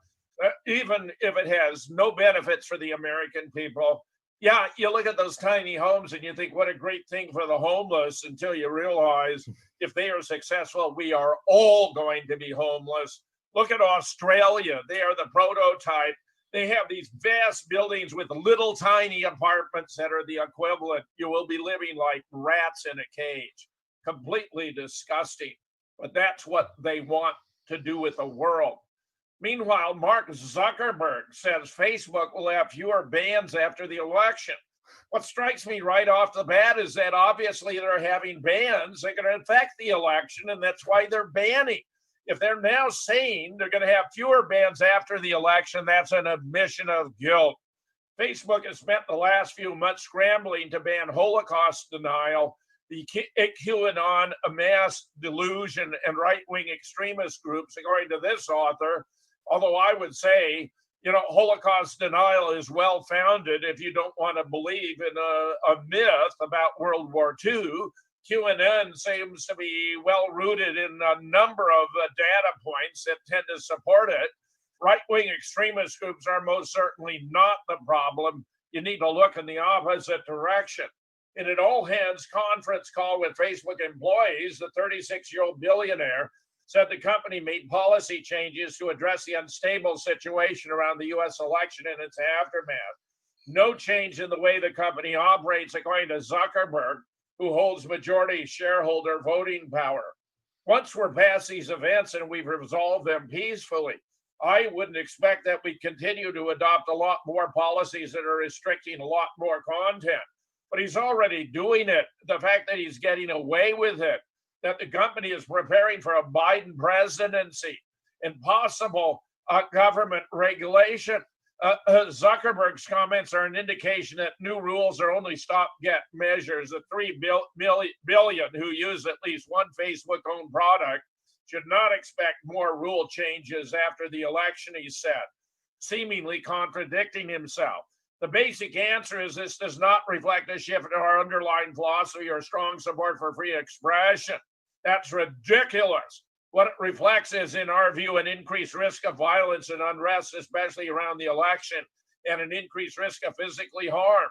even if it has no benefits for the American people. Yeah, you look at those tiny homes and you think, what a great thing for the homeless, until you realize if they are successful, we are all going to be homeless. Look at Australia. They are the prototype. They have these vast buildings with little tiny apartments that are the equivalent. You will be living like rats in a cage. Completely disgusting. But that's what they want to do with the world. Meanwhile, Mark Zuckerberg says Facebook will have fewer bans after the election. What strikes me right off the bat is that obviously they're having bans that are going to affect the election, and that's why they're banning. If they're now saying they're going to have fewer bans after the election, that's an admission of guilt. Facebook has spent the last few months scrambling to ban Holocaust denial, the QAnon mass delusion, and right-wing extremist groups, according to this author. Although I would say, Holocaust denial is well-founded if you don't want to believe in a myth about World War II. QAnon seems to be well-rooted in a number of data points that tend to support it. Right-wing extremist groups are most certainly not the problem. You need to look in the opposite direction. In an all-hands conference call with Facebook employees, the 36-year-old billionaire said the company made policy changes to address the unstable situation around the U.S. election and its aftermath. No change in the way the company operates, according to Zuckerberg, who holds majority shareholder voting power. Once we're past these events and we've resolved them peacefully, I wouldn't expect that we continue to adopt a lot more policies that are restricting a lot more content. But he's already doing it. The fact that he's getting away with it, that the company is preparing for a Biden presidency and possible government regulation. Zuckerberg's comments are an indication that new rules are only stopgap measures. The 3 billion who use at least one Facebook-owned product should not expect more rule changes after the election, he said, seemingly contradicting himself. The basic answer is this does not reflect a shift in our underlying philosophy or strong support for free expression. That's ridiculous. What it reflects is, in our view, an increased risk of violence and unrest, especially around the election, and an increased risk of physically harm.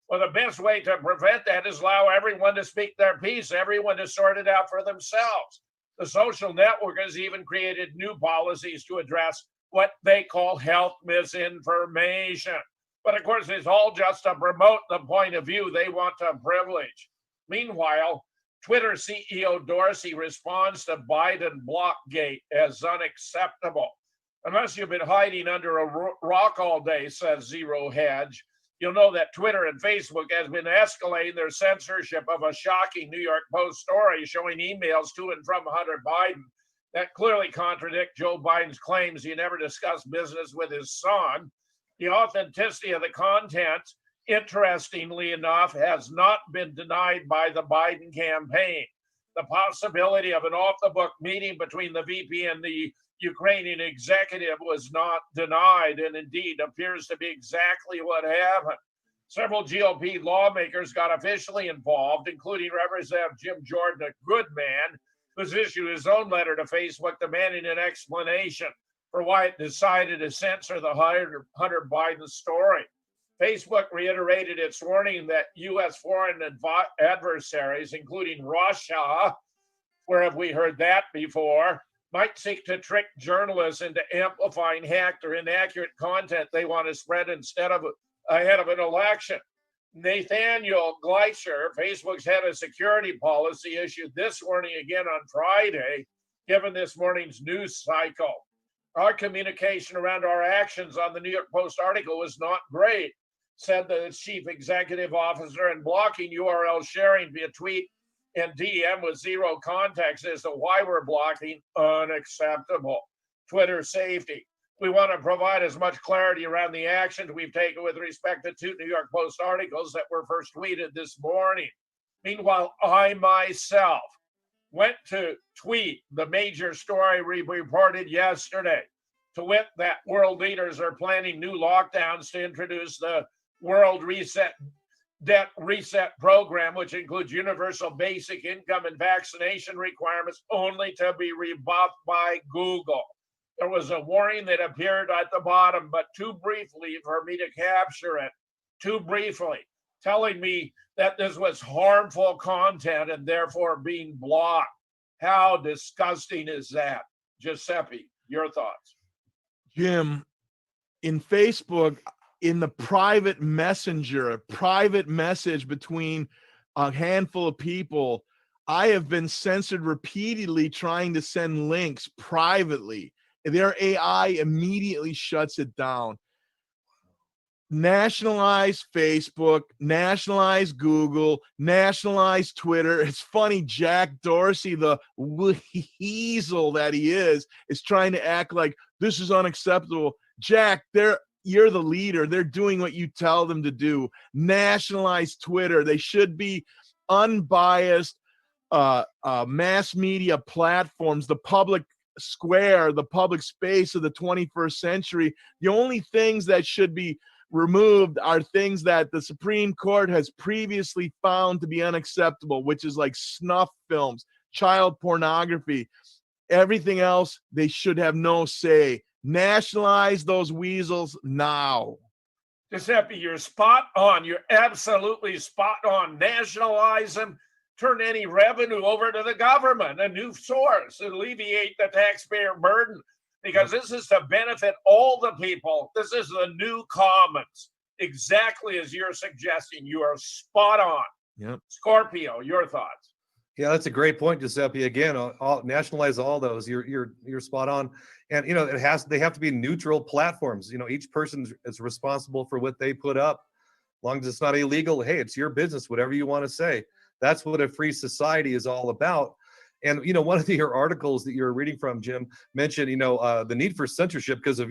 Well, the best way to prevent that is allow everyone to speak their piece, everyone to sort it out for themselves. The social network has even created new policies to address what they call health misinformation. But of course, it's all just to promote the point of view they want to privilege. Meanwhile, Twitter CEO Dorsey responds to Biden blockgate as unacceptable. Unless you've been hiding under a rock all day, says Zero Hedge, you'll know that Twitter and Facebook has been escalating their censorship of a shocking New York Post story showing emails to and from Hunter Biden that clearly contradict Joe Biden's claims he never discussed business with his son. The authenticity of the content, interestingly enough, has not been denied by the Biden campaign. The possibility of an off-the-book meeting between the VP and the Ukrainian executive was not denied, and indeed appears to be exactly what happened. Several GOP lawmakers got officially involved, including Representative Jim Jordan, a good man, who's issued his own letter to Facebook demanding an explanation for why it decided to censor the Hunter Biden story. Facebook reiterated its warning that U.S. foreign adversaries, including Russia, where have we heard that before, might seek to trick journalists into amplifying hacked or inaccurate content they want to spread instead of ahead of an election. Nathaniel Gleicher, Facebook's head of security policy, issued this warning again on Friday, given this morning's news cycle. Our communication around our actions on the New York Post article was not great, said the chief executive officer, and blocking URL sharing via tweet and DM with zero context as to why we're blocking unacceptable. Twitter safety. We want to provide as much clarity around the actions we've taken with respect to 2 New York Post articles that were first tweeted this morning. Meanwhile, I myself went to tweet the major story we reported yesterday, to wit that world leaders are planning new lockdowns to introduce the World Debt Reset Program, which includes universal basic income and vaccination requirements, only to be rebuffed by Google. There was a warning that appeared at the bottom, but too briefly for me to capture it, too briefly, telling me that this was harmful content and therefore being blocked. How disgusting is that? Giuseppe, your thoughts?
Jim, in Facebook, in the private messenger, a private message between a handful of people, I have been censored repeatedly trying to send links privately. Their AI immediately shuts it down. Nationalize Facebook, nationalize Google, nationalize Twitter. It's funny, Jack Dorsey, the weasel that he is trying to act like this is unacceptable. Jack, you're the leader. They're doing what you tell them to do. Nationalize Twitter. They should be unbiased mass media platforms, the public square, the public space of the 21st century. The only things that should be removed are things that the Supreme Court has previously found to be unacceptable, which is like snuff films, child pornography. Everything else, they should have no say. Nationalize those weasels now.
Giuseppe, you're spot on. You're absolutely spot on. Nationalize them. Turn any revenue over to the government, a new source, alleviate the taxpayer burden, because this is to benefit all the people. This is the new commons, exactly as you're suggesting. You are spot on.
Yep.
Scorpio, your thoughts?
Yeah, that's a great point, Giuseppe. Again, nationalize all those. You're spot on. And they have to be neutral platforms. Each person is responsible for what they put up. As long as it's not illegal, hey, it's your business, whatever you want to say. That's what a free society is all about. And one of your articles that you're reading from, Jim, mentioned the need for censorship because of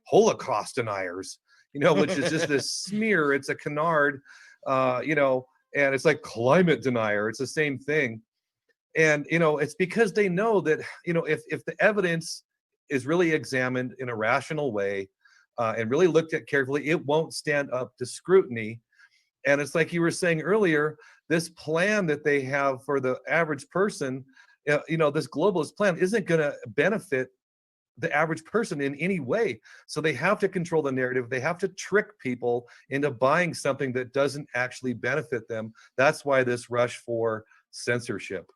Holocaust deniers, which is just this smear. It's a canard, and it's like climate denier. It's the same thing. And it's because they know that if the evidence is really examined in a rational way and really looked at carefully, it won't stand up to scrutiny. And it's like you were saying earlier, this plan that they have for the average person, this globalist plan isn't going to benefit the average person in any way. So they have to control the narrative. They have to trick people into buying something that doesn't actually benefit them. That's why this rush for censorship.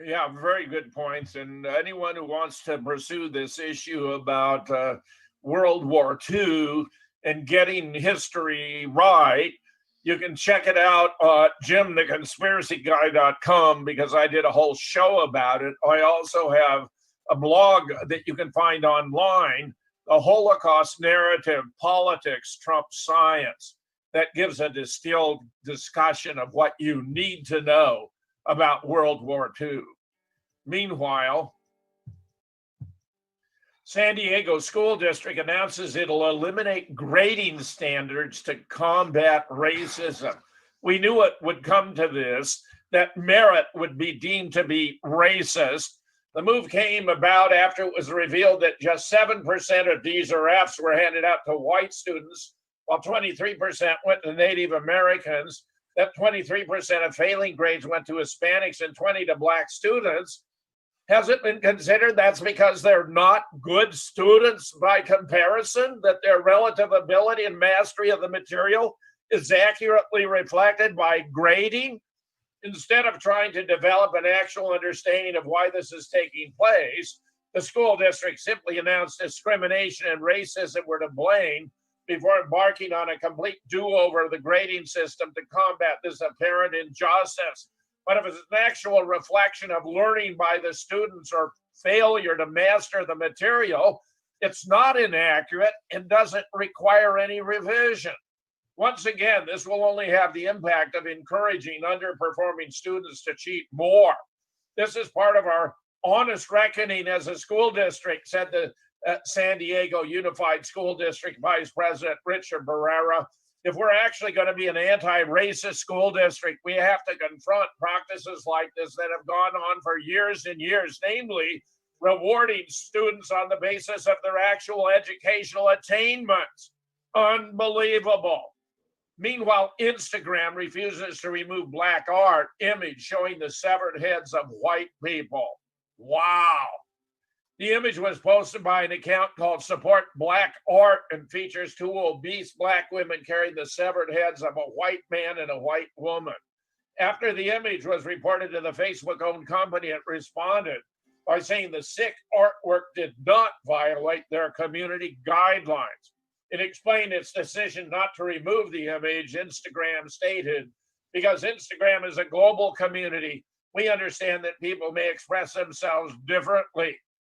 Yeah, very good points. And anyone who wants to pursue this issue about World War II and getting history right, you can check it out at jimtheconspiracyguy.com, because I did a whole show about it. I also have a blog that you can find online, The Holocaust Narrative, Politics, Trump Science, that gives a distilled discussion of what you need to know about World War II. Meanwhile, San Diego School District announces it'll eliminate grading standards to combat racism. We knew it would come to this, that merit would be deemed to be racist. The move came about after it was revealed that just 7% of D's or F's were handed out to white students, while 23% went to Native Americans, that 23% of failing grades went to Hispanics and 20% to Black students. Has it been considered that's because they're not good students by comparison, that their relative ability and mastery of the material is accurately reflected by grading? Instead of trying to develop an actual understanding of why this is taking place, the school district simply announced discrimination and racism were to blame before embarking on a complete do-over of the grading system to combat this apparent injustice. But if it's an actual reflection of learning by the students or failure to master the material, it's not inaccurate and doesn't require any revision. Once again, this will only have the impact of encouraging underperforming students to cheat more. This is part of our honest reckoning as a school district, said the San Diego Unified School District Vice President Richard Barrera. If we're actually going to be an anti-racist school district, we have to confront practices like this that have gone on for years and years, namely rewarding students on the basis of their actual educational attainments. Unbelievable. Meanwhile, Instagram refuses to remove black art image showing the severed heads of white people. Wow. The image was posted by an account called Support Black Art and features two obese black women carrying the severed heads of a white man and a white woman. After the image was reported to the Facebook-owned company, it responded by saying the sick artwork did not violate their community guidelines. It explained its decision not to remove the image, Instagram stated, because Instagram is a global community. We understand that people may express themselves differently.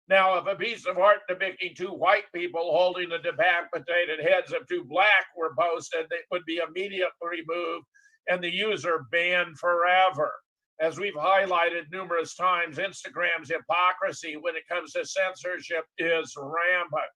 Now, if a piece of art depicting two white people holding the decapitated heads of two black were posted, it would be immediately removed and the user banned forever. As we've highlighted numerous times, Instagram's hypocrisy when it comes to censorship is rampant.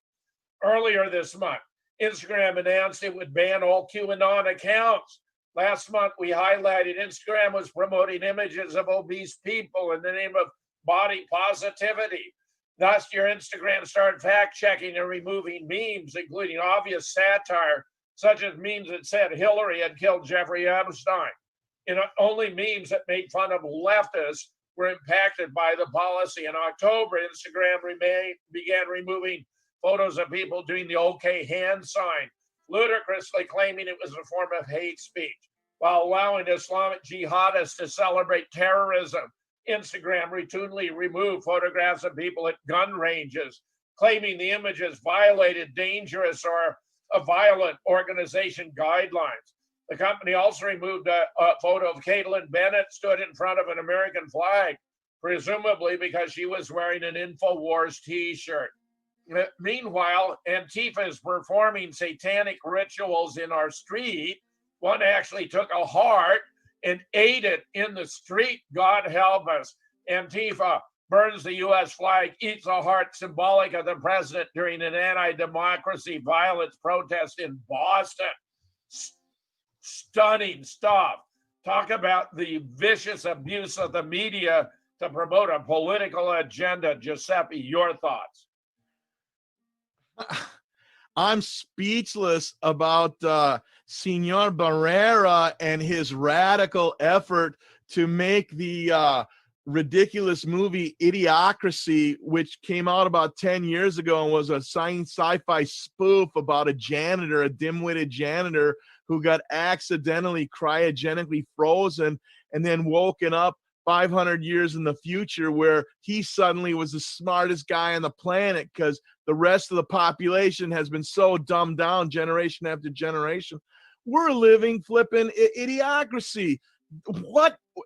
Earlier this month, Instagram announced it would ban all QAnon accounts. Last month, we highlighted Instagram was promoting images of obese people in the name of body positivity. Last year, Instagram started fact-checking and removing memes, including obvious satire, such as memes that said Hillary had killed Jeffrey Epstein. Only memes that made fun of leftists were impacted by the policy. In October, Instagram began removing photos of people doing the OK hand sign, ludicrously claiming it was a form of hate speech, while allowing Islamic jihadists to celebrate terrorism. Instagram routinely removed photographs of people at gun ranges, claiming the images violated dangerous or a violent organization guidelines. The company also removed a photo of Caitlin Bennett stood in front of an American flag, presumably because she was wearing an InfoWars t-shirt. Meanwhile, Antifa is performing satanic rituals in our street. One actually took a heart and ate it in the street. God help us. Antifa burns the U.S. flag, eats a heart symbolic of the president during an anti-democracy violence protest in Boston. Stunning stuff. Talk about the vicious abuse of the media to promote a political agenda. Giuseppe, your thoughts?
I'm speechless about Senor Barrera and his radical effort to make the ridiculous movie Idiocracy, which came out about 10 years ago and was a sci-fi spoof about a janitor, a dim-witted janitor who got accidentally cryogenically frozen and then woken up 500 years in the future, where he suddenly was the smartest guy on the planet because the rest of the population has been so dumbed down generation after generation. We're living flipping idiocracy.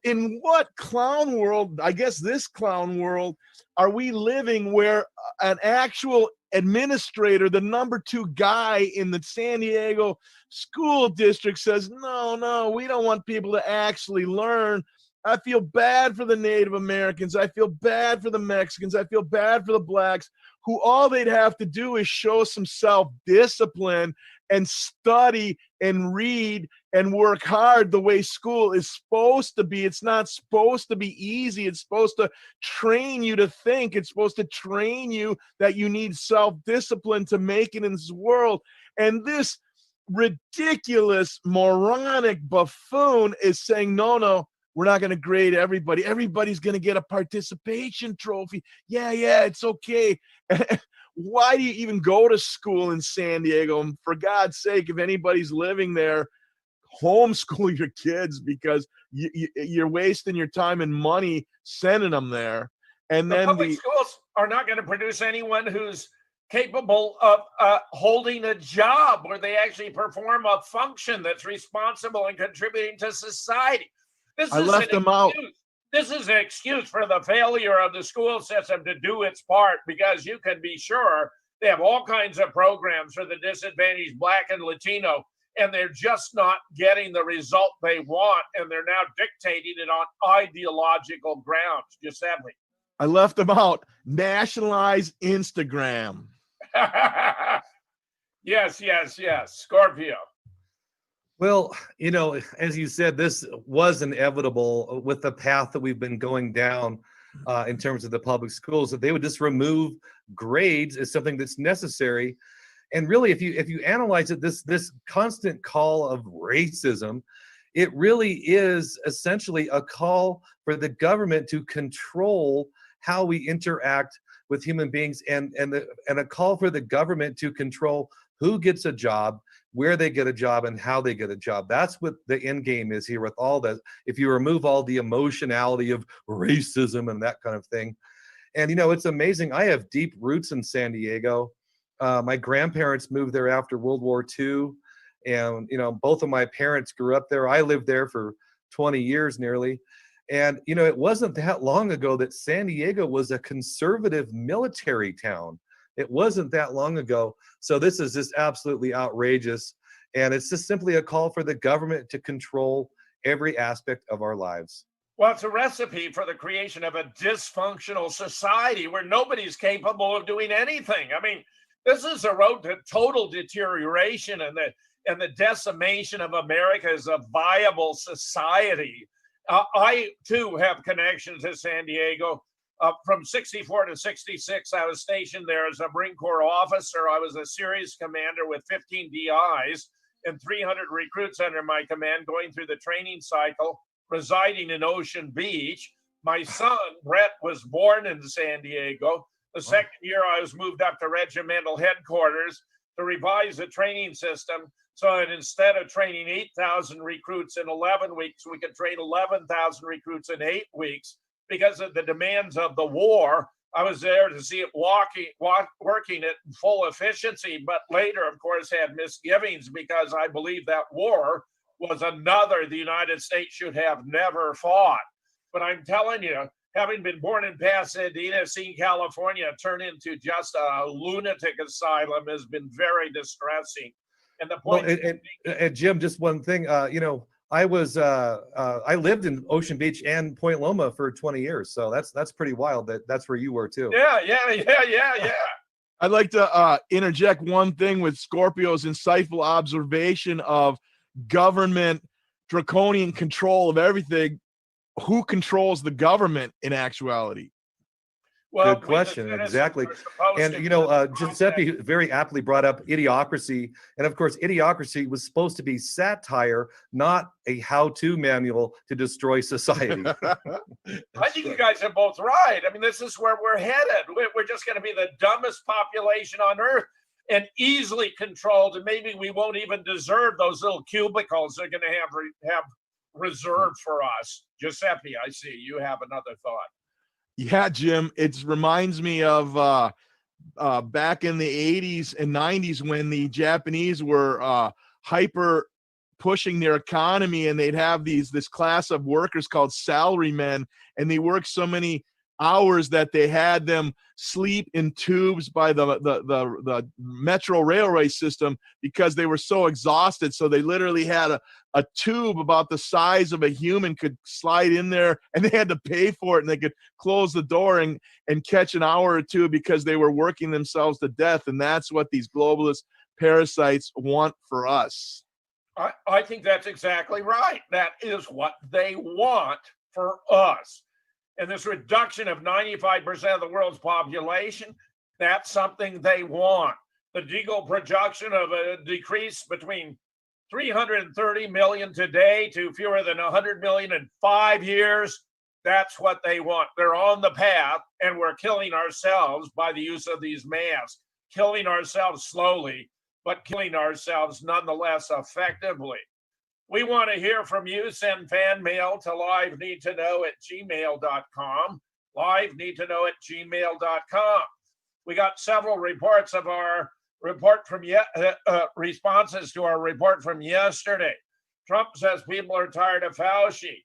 In what clown world, I guess this clown world, are we living where an actual administrator, the number 2 guy in the San Diego school district, says, no, we don't want people to actually learn. I feel bad for the Native Americans. I feel bad for the Mexicans. I feel bad for the blacks, who all they'd have to do is show some self-discipline and study and read and work hard the way school is supposed to be. It's not supposed to be easy. It's supposed to train you to think. It's supposed to train you that you need self-discipline to make it in this world. And this ridiculous, moronic buffoon is saying, no, we're not going to grade everybody. Everybody's going to get a participation trophy. Yeah, it's okay. Why do you even go to school in San Diego? And for God's sake, if anybody's living there, homeschool your kids, because you're wasting your time and money sending them there. And then
public schools are not going to produce anyone who's capable of holding a job where they actually perform a function that's responsible and contributing to society.
I left them out.
This is an excuse for the failure of the school system to do its part, because you can be sure they have all kinds of programs for the disadvantaged Black and Latino, and they're just not getting the result they want, and they're now dictating it on ideological grounds. Giuseppe.
I left them out. Nationalize Instagram.
Yes. Scorpio.
Well, as you said, this was inevitable with the path that we've been going down in terms of the public schools, that they would just remove grades as something that's necessary. And really, if you analyze it, this constant call of racism, it really is essentially a call for the government to control how we interact with human beings, and a call for the government to control who gets a job, where they get a job, and how they get a job. That's what the end game is here with all that. If you remove all the emotionality of racism and that kind of thing. And it's amazing. I have deep roots in San Diego. My grandparents moved there after World War II, and both of my parents grew up there. I lived there for 20 years nearly. And it wasn't that long ago that San Diego was a conservative military town. It wasn't that long ago. So this is just absolutely outrageous. And it's just simply a call for the government to control every aspect of our lives.
Well, it's a recipe for the creation of a dysfunctional society where nobody's capable of doing anything. I mean, this is a road to total deterioration and the decimation of America as a viable society. I, too, have connections to San Diego. From 64 to 66, I was stationed there as a Marine Corps officer. I was a series commander with 15 DIs and 300 recruits under my command going through the training cycle, residing in Ocean Beach. My son, Brett, was born in San Diego. The second year, I was moved up to regimental headquarters to revise the training system so that instead of training 8,000 recruits in 11 weeks, we could train 11,000 recruits in 8 weeks. Because of the demands of the war, I was there to see it working at full efficiency, but later, of course, had misgivings because I believe that war was another the United States should have never fought. But I'm telling you, having been born in Pasadena, seeing California turn into just a lunatic asylum has been very distressing. And the point,
and Jim, just one thing, I lived in Ocean Beach and Point Loma for 20 years, so that's pretty wild. That's where you were too.
Yeah.
I'd like to interject one thing with Scorpio's insightful observation of government draconian control of everything. Who controls the government in actuality?
Well,
good question. Exactly. And Giuseppe very aptly brought up Idiocracy, and of course Idiocracy was supposed to be satire, not a how-to manual to destroy society.
I think you guys are both right. I mean, this is where we're headed. We're just going to be the dumbest population on earth and easily controlled, and maybe we won't even deserve those little cubicles they're going to have reserved for us. Giuseppe, I see you have another thought.
Yeah, Jim, it reminds me of back in the 80s and 90s when the Japanese were hyper pushing their economy, and they'd have this class of workers called salarymen, and they worked so many hours that they had them sleep in tubes by the metro railway system because they were so exhausted. So they literally had a tube about the size of a human could slide in there, and they had to pay for it, and they could close the door and catch an hour or two because they were working themselves to death. And that's what these globalist parasites want for us.
I think that's exactly right. That is what they want for us. And this reduction of 95% of the world's population, that's something they want. The Deagle projection of a decrease between 330 million today to fewer than 100 million in 5 years, that's what they want. They're on the path, and we're killing ourselves by the use of these masks, killing ourselves slowly, but killing ourselves nonetheless effectively. We want to hear from you. Send fan mail to liveneedtoknow@gmail.com. Liveneedtoknow@gmail.com. We got several reports of our report from responses to our report from yesterday. Trump says people are tired of Fauci.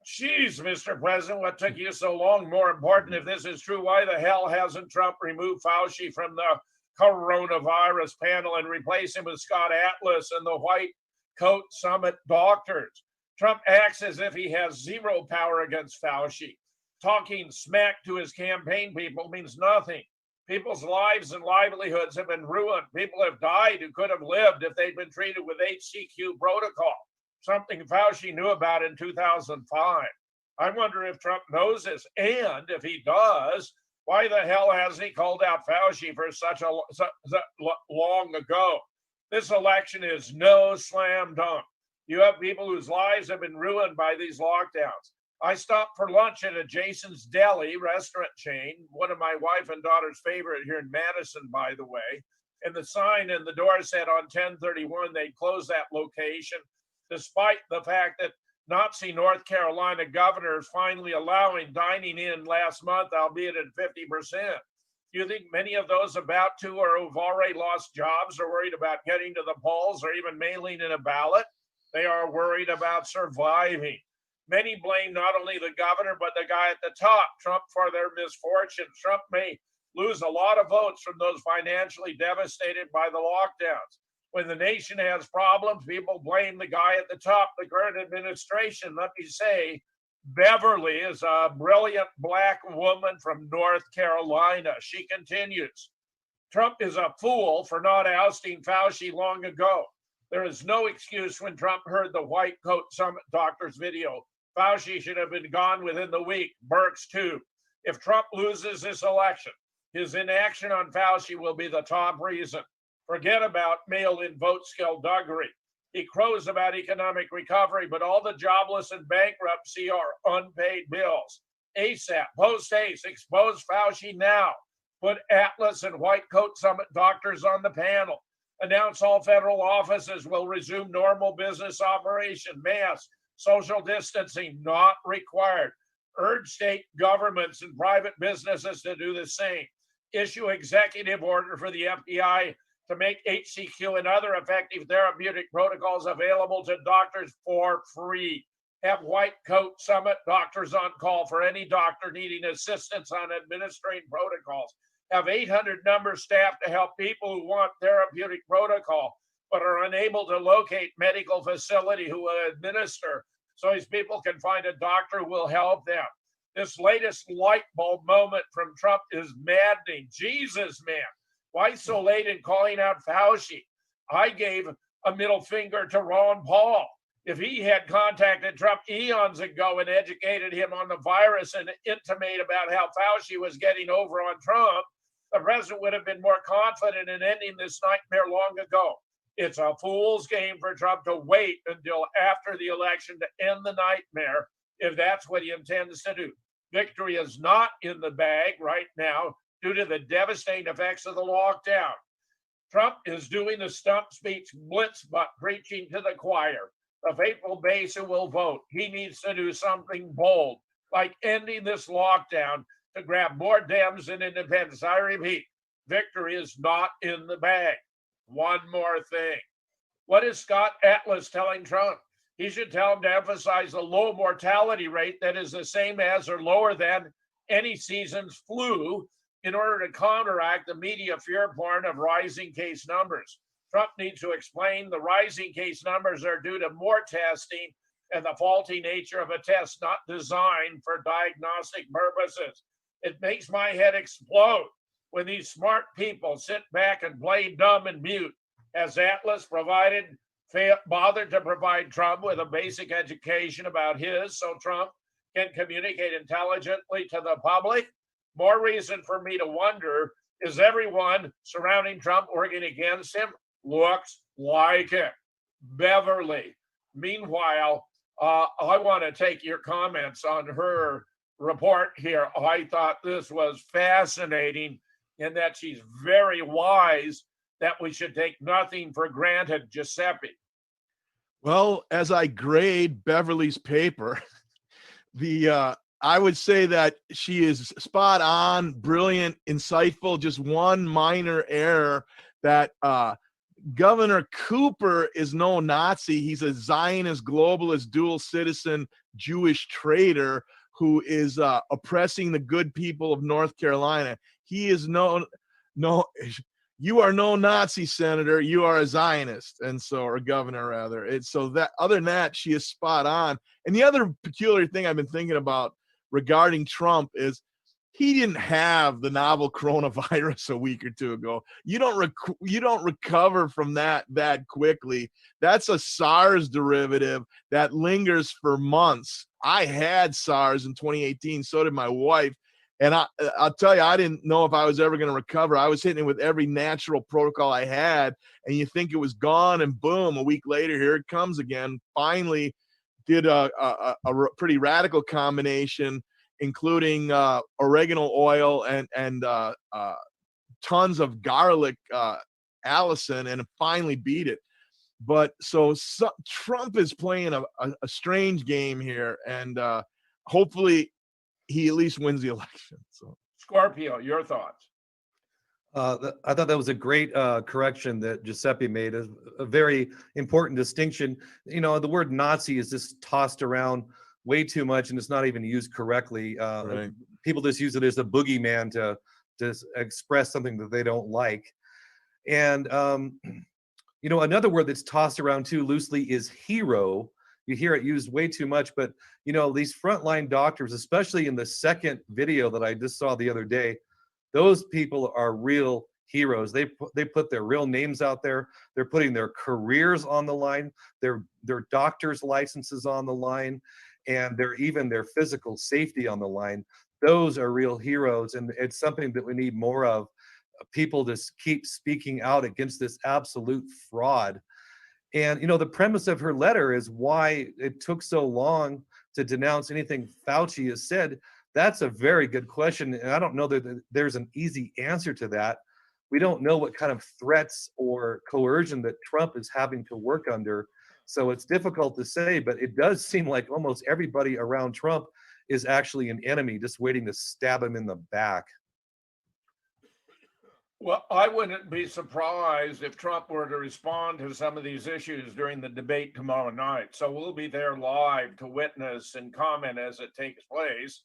Geez, Mr. President, what took you so long? More important, if this is true, why the hell hasn't Trump removed Fauci from the coronavirus panel and replaced him with Scott Atlas and the White Coat Summit doctors? Trump acts as if he has zero power against Fauci. Talking smack to his campaign people means nothing. People's lives and livelihoods have been ruined. People have died who could have lived if they'd been treated with HCQ protocol, something Fauci knew about in 2005. I wonder if Trump knows this, and if he does, why the hell hasn't he called out Fauci for such long ago? This election is no slam dunk. You have people whose lives have been ruined by these lockdowns. I stopped for lunch at a Jason's Deli restaurant chain, one of my wife and daughter's favorite here in Madison, by the way. And the sign in the door said on 10/31 they'd close that location, despite the fact that Nazi North Carolina governor is finally allowing dining in last month, albeit at 50%. Do you think many of those about to or who've already lost jobs are worried about getting to the polls or even mailing in a ballot? They are worried about surviving. Many blame not only the governor, but the guy at the top, Trump, for their misfortune. Trump may lose a lot of votes from those financially devastated by the lockdowns. When the nation has problems, people blame the guy at the top, the current administration. Let me say, Beverly is a brilliant Black woman from North Carolina. She continues, Trump is a fool for not ousting Fauci long ago. There is no excuse when Trump heard the White Coat Summit doctor's video. Fauci should have been gone within the week. Birx too. If Trump loses this election, his inaction on Fauci will be the top reason. Forget about mail-in vote skullduggery. He crows about economic recovery, but all the jobless and bankruptcy are unpaid bills. ASAP, post-haste, expose Fauci now. Put Atlas and White Coat Summit doctors on the panel. Announce all federal offices will resume normal business operation. Masks, social distancing not required. Urge state governments and private businesses to do the same. Issue executive order for the FBI to make HCQ and other effective therapeutic protocols available to doctors for free. Have White Coat Summit doctors on call for any doctor needing assistance on administering protocols. Have 800 number staff to help people who want therapeutic protocol but are unable to locate medical facility who will administer, so these people can find a doctor who will help them. This latest light bulb moment from Trump is maddening. Jesus, man. Why so late in calling out Fauci? I gave a middle finger to Ron Paul. If he had contacted Trump eons ago and educated him on the virus and intimated about how Fauci was getting over on Trump, the president would have been more confident in ending this nightmare long ago. It's a fool's game for Trump to wait until after the election to end the nightmare, if that's what he intends to do. Victory is not in the bag right now due to the devastating effects of the lockdown. Trump is doing the stump speech blitz, but preaching to the choir. The faithful base who will vote. He needs to do something bold, like ending this lockdown to grab more Dems and independents. I repeat, victory is not in the bag. One more thing. What is Scott Atlas telling Trump? He should tell him to emphasize the low mortality rate that is the same as or lower than any season's flu in order to counteract the media fear porn of rising case numbers. Trump needs to explain the rising case numbers are due to more testing and the faulty nature of a test not designed for diagnostic purposes. It makes my head explode when these smart people sit back and play dumb and mute. Has Atlas bothered to provide Trump with a basic education about his so Trump can communicate intelligently to the public? More reason for me to wonder, is everyone surrounding Trump working against him? Looks like it. Beverly. Meanwhile, I want to take your comments on her report here. I thought this was fascinating in that she's very wise, that we should take nothing for granted, Giuseppe.
Well, as I grade Beverly's paper, I would say that she is spot on, brilliant, insightful. Just one minor error that Governor Cooper is no Nazi. He's a Zionist, globalist, dual citizen, Jewish traitor who is oppressing the good people of North Carolina. He is no, you are no Nazi, Senator. You are a Zionist, and so, or governor rather. It's so that other than that, she is spot on. And the other peculiar thing I've been thinking about regarding Trump is he didn't have the novel coronavirus a week or two ago. You don't recover from that quickly. That's a SARS derivative that lingers for months. I had SARS in 2018. So did my wife. And I'll tell you, I didn't know if I was ever going to recover. I was hitting it with every natural protocol I had, and you think it was gone, and boom, a week later, here it comes again. Finally did a pretty radical combination, including oregano oil and tons of garlic Allison, and finally beat it. But so Trump is playing a strange game here, and hopefully he at least wins the election. So,
Scorpio, your thoughts?
I thought that was a great correction that Giuseppe made, a very important distinction. You know, the word Nazi is just tossed around way too much, and it's not even used correctly.
Right.
People just use it as a boogeyman to express something that they don't like. And, you know, another word that's tossed around too loosely is hero. You hear it used way too much, but, you know, these frontline doctors, especially in the second video that I just saw the other day, those people are real heroes. They put their real names out there. They're putting their careers on the line, their doctor's licenses on the line, and even their physical safety on the line. Those are real heroes, and it's something that we need more of. People just keep speaking out against this absolute fraud. And, you know, the premise of her letter is why it took so long to denounce anything Fauci has said. That's a very good question. And I don't know that there's an easy answer to that. We don't know what kind of threats or coercion that Trump is having to work under. So it's difficult to say, but it does seem like almost everybody around Trump is actually an enemy, just waiting to stab him in the back.
Well, I wouldn't be surprised if Trump were to respond to some of these issues during the debate tomorrow night. So we'll be there live to witness and comment as it takes place.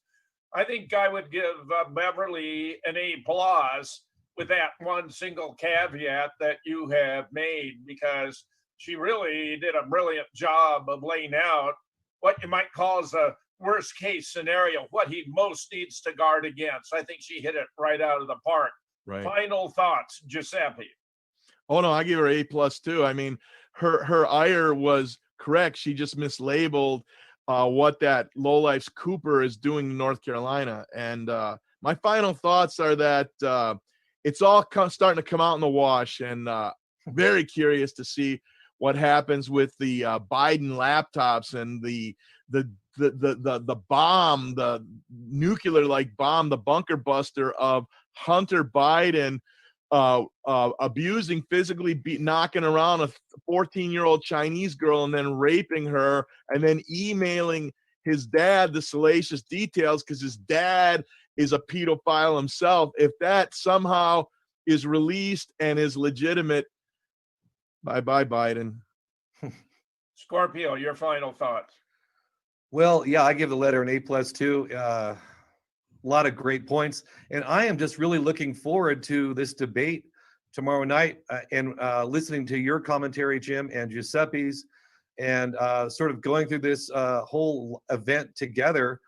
I think I would give Beverly an A+ with that one single caveat that you have made, because she really did a brilliant job of laying out what you might call as a worst case scenario, what he most needs to guard against. I think she hit it right out of the park.
right.
Final thoughts, Giuseppe?
Oh no, I give her A+ too. I mean, her ire was correct. She just mislabeled what that lowlife's Cooper is doing in North Carolina. And my final thoughts are that it's all starting to come out in the wash, and very curious to see what happens with the Biden laptops and the bomb, the nuclear-like bomb, the bunker buster of Hunter Biden abusing, physically knocking around a 14-year-old Chinese girl and then raping her, and then emailing his dad the salacious details because his dad is a pedophile himself. If that somehow is released and is legitimate, bye-bye, Biden.
Scorpio, your final thoughts?
Well, yeah, I give the letter an A+ too. A lot of great points. And I am just really looking forward to this debate tomorrow night and listening to your commentary, Jim, and Giuseppe's, and sort of going through this whole event together.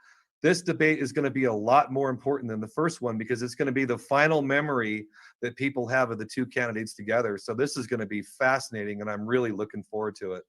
This debate is going to be a lot more important than the first one because it's going to be the final memory that people have of the two candidates together. So this is going to be fascinating, and I'm really looking forward to it.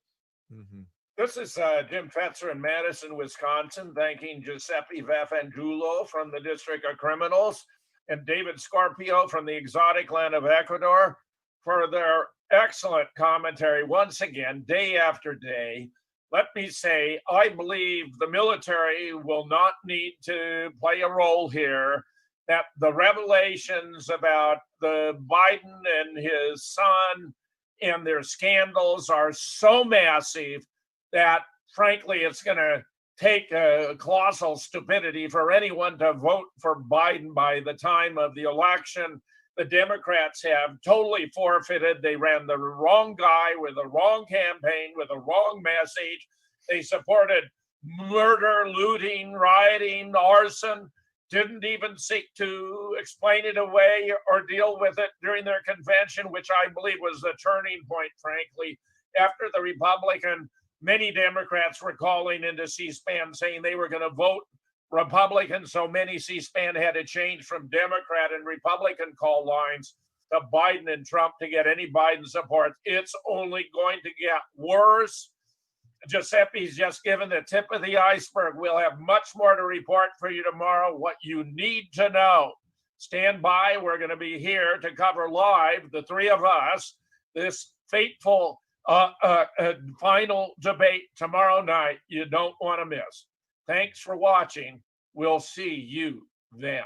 Mm-hmm.
This is Jim Fetzer in Madison, Wisconsin, thanking Giuseppe Vafangiulo from the District of Criminals and David Scorpio from the exotic land of Ecuador for their excellent commentary once again, day after day. Let me say, I believe the military will not need to play a role here, that the revelations about the Biden and his son and their scandals are so massive that, frankly, it's going to take a colossal stupidity for anyone to vote for Biden by the time of the election. The Democrats have totally forfeited. They ran the wrong guy with the wrong campaign, with the wrong message. They supported murder, looting, rioting, arson, didn't even seek to explain it away or deal with it during their convention, which I believe was the turning point, frankly, after the Republican. Many Democrats were calling into C-SPAN saying they were going to vote Republican, so many C-SPAN had to change from Democrat and Republican call lines to Biden and Trump to get any Biden support. It's only going to get worse. Giuseppe's just given the tip of the iceberg. We'll have much more to report for you tomorrow, what you need to know. Stand by. We're going to be here to cover live, the three of us, this fateful final debate tomorrow night. You don't want to miss. Thanks for watching. We'll see you then.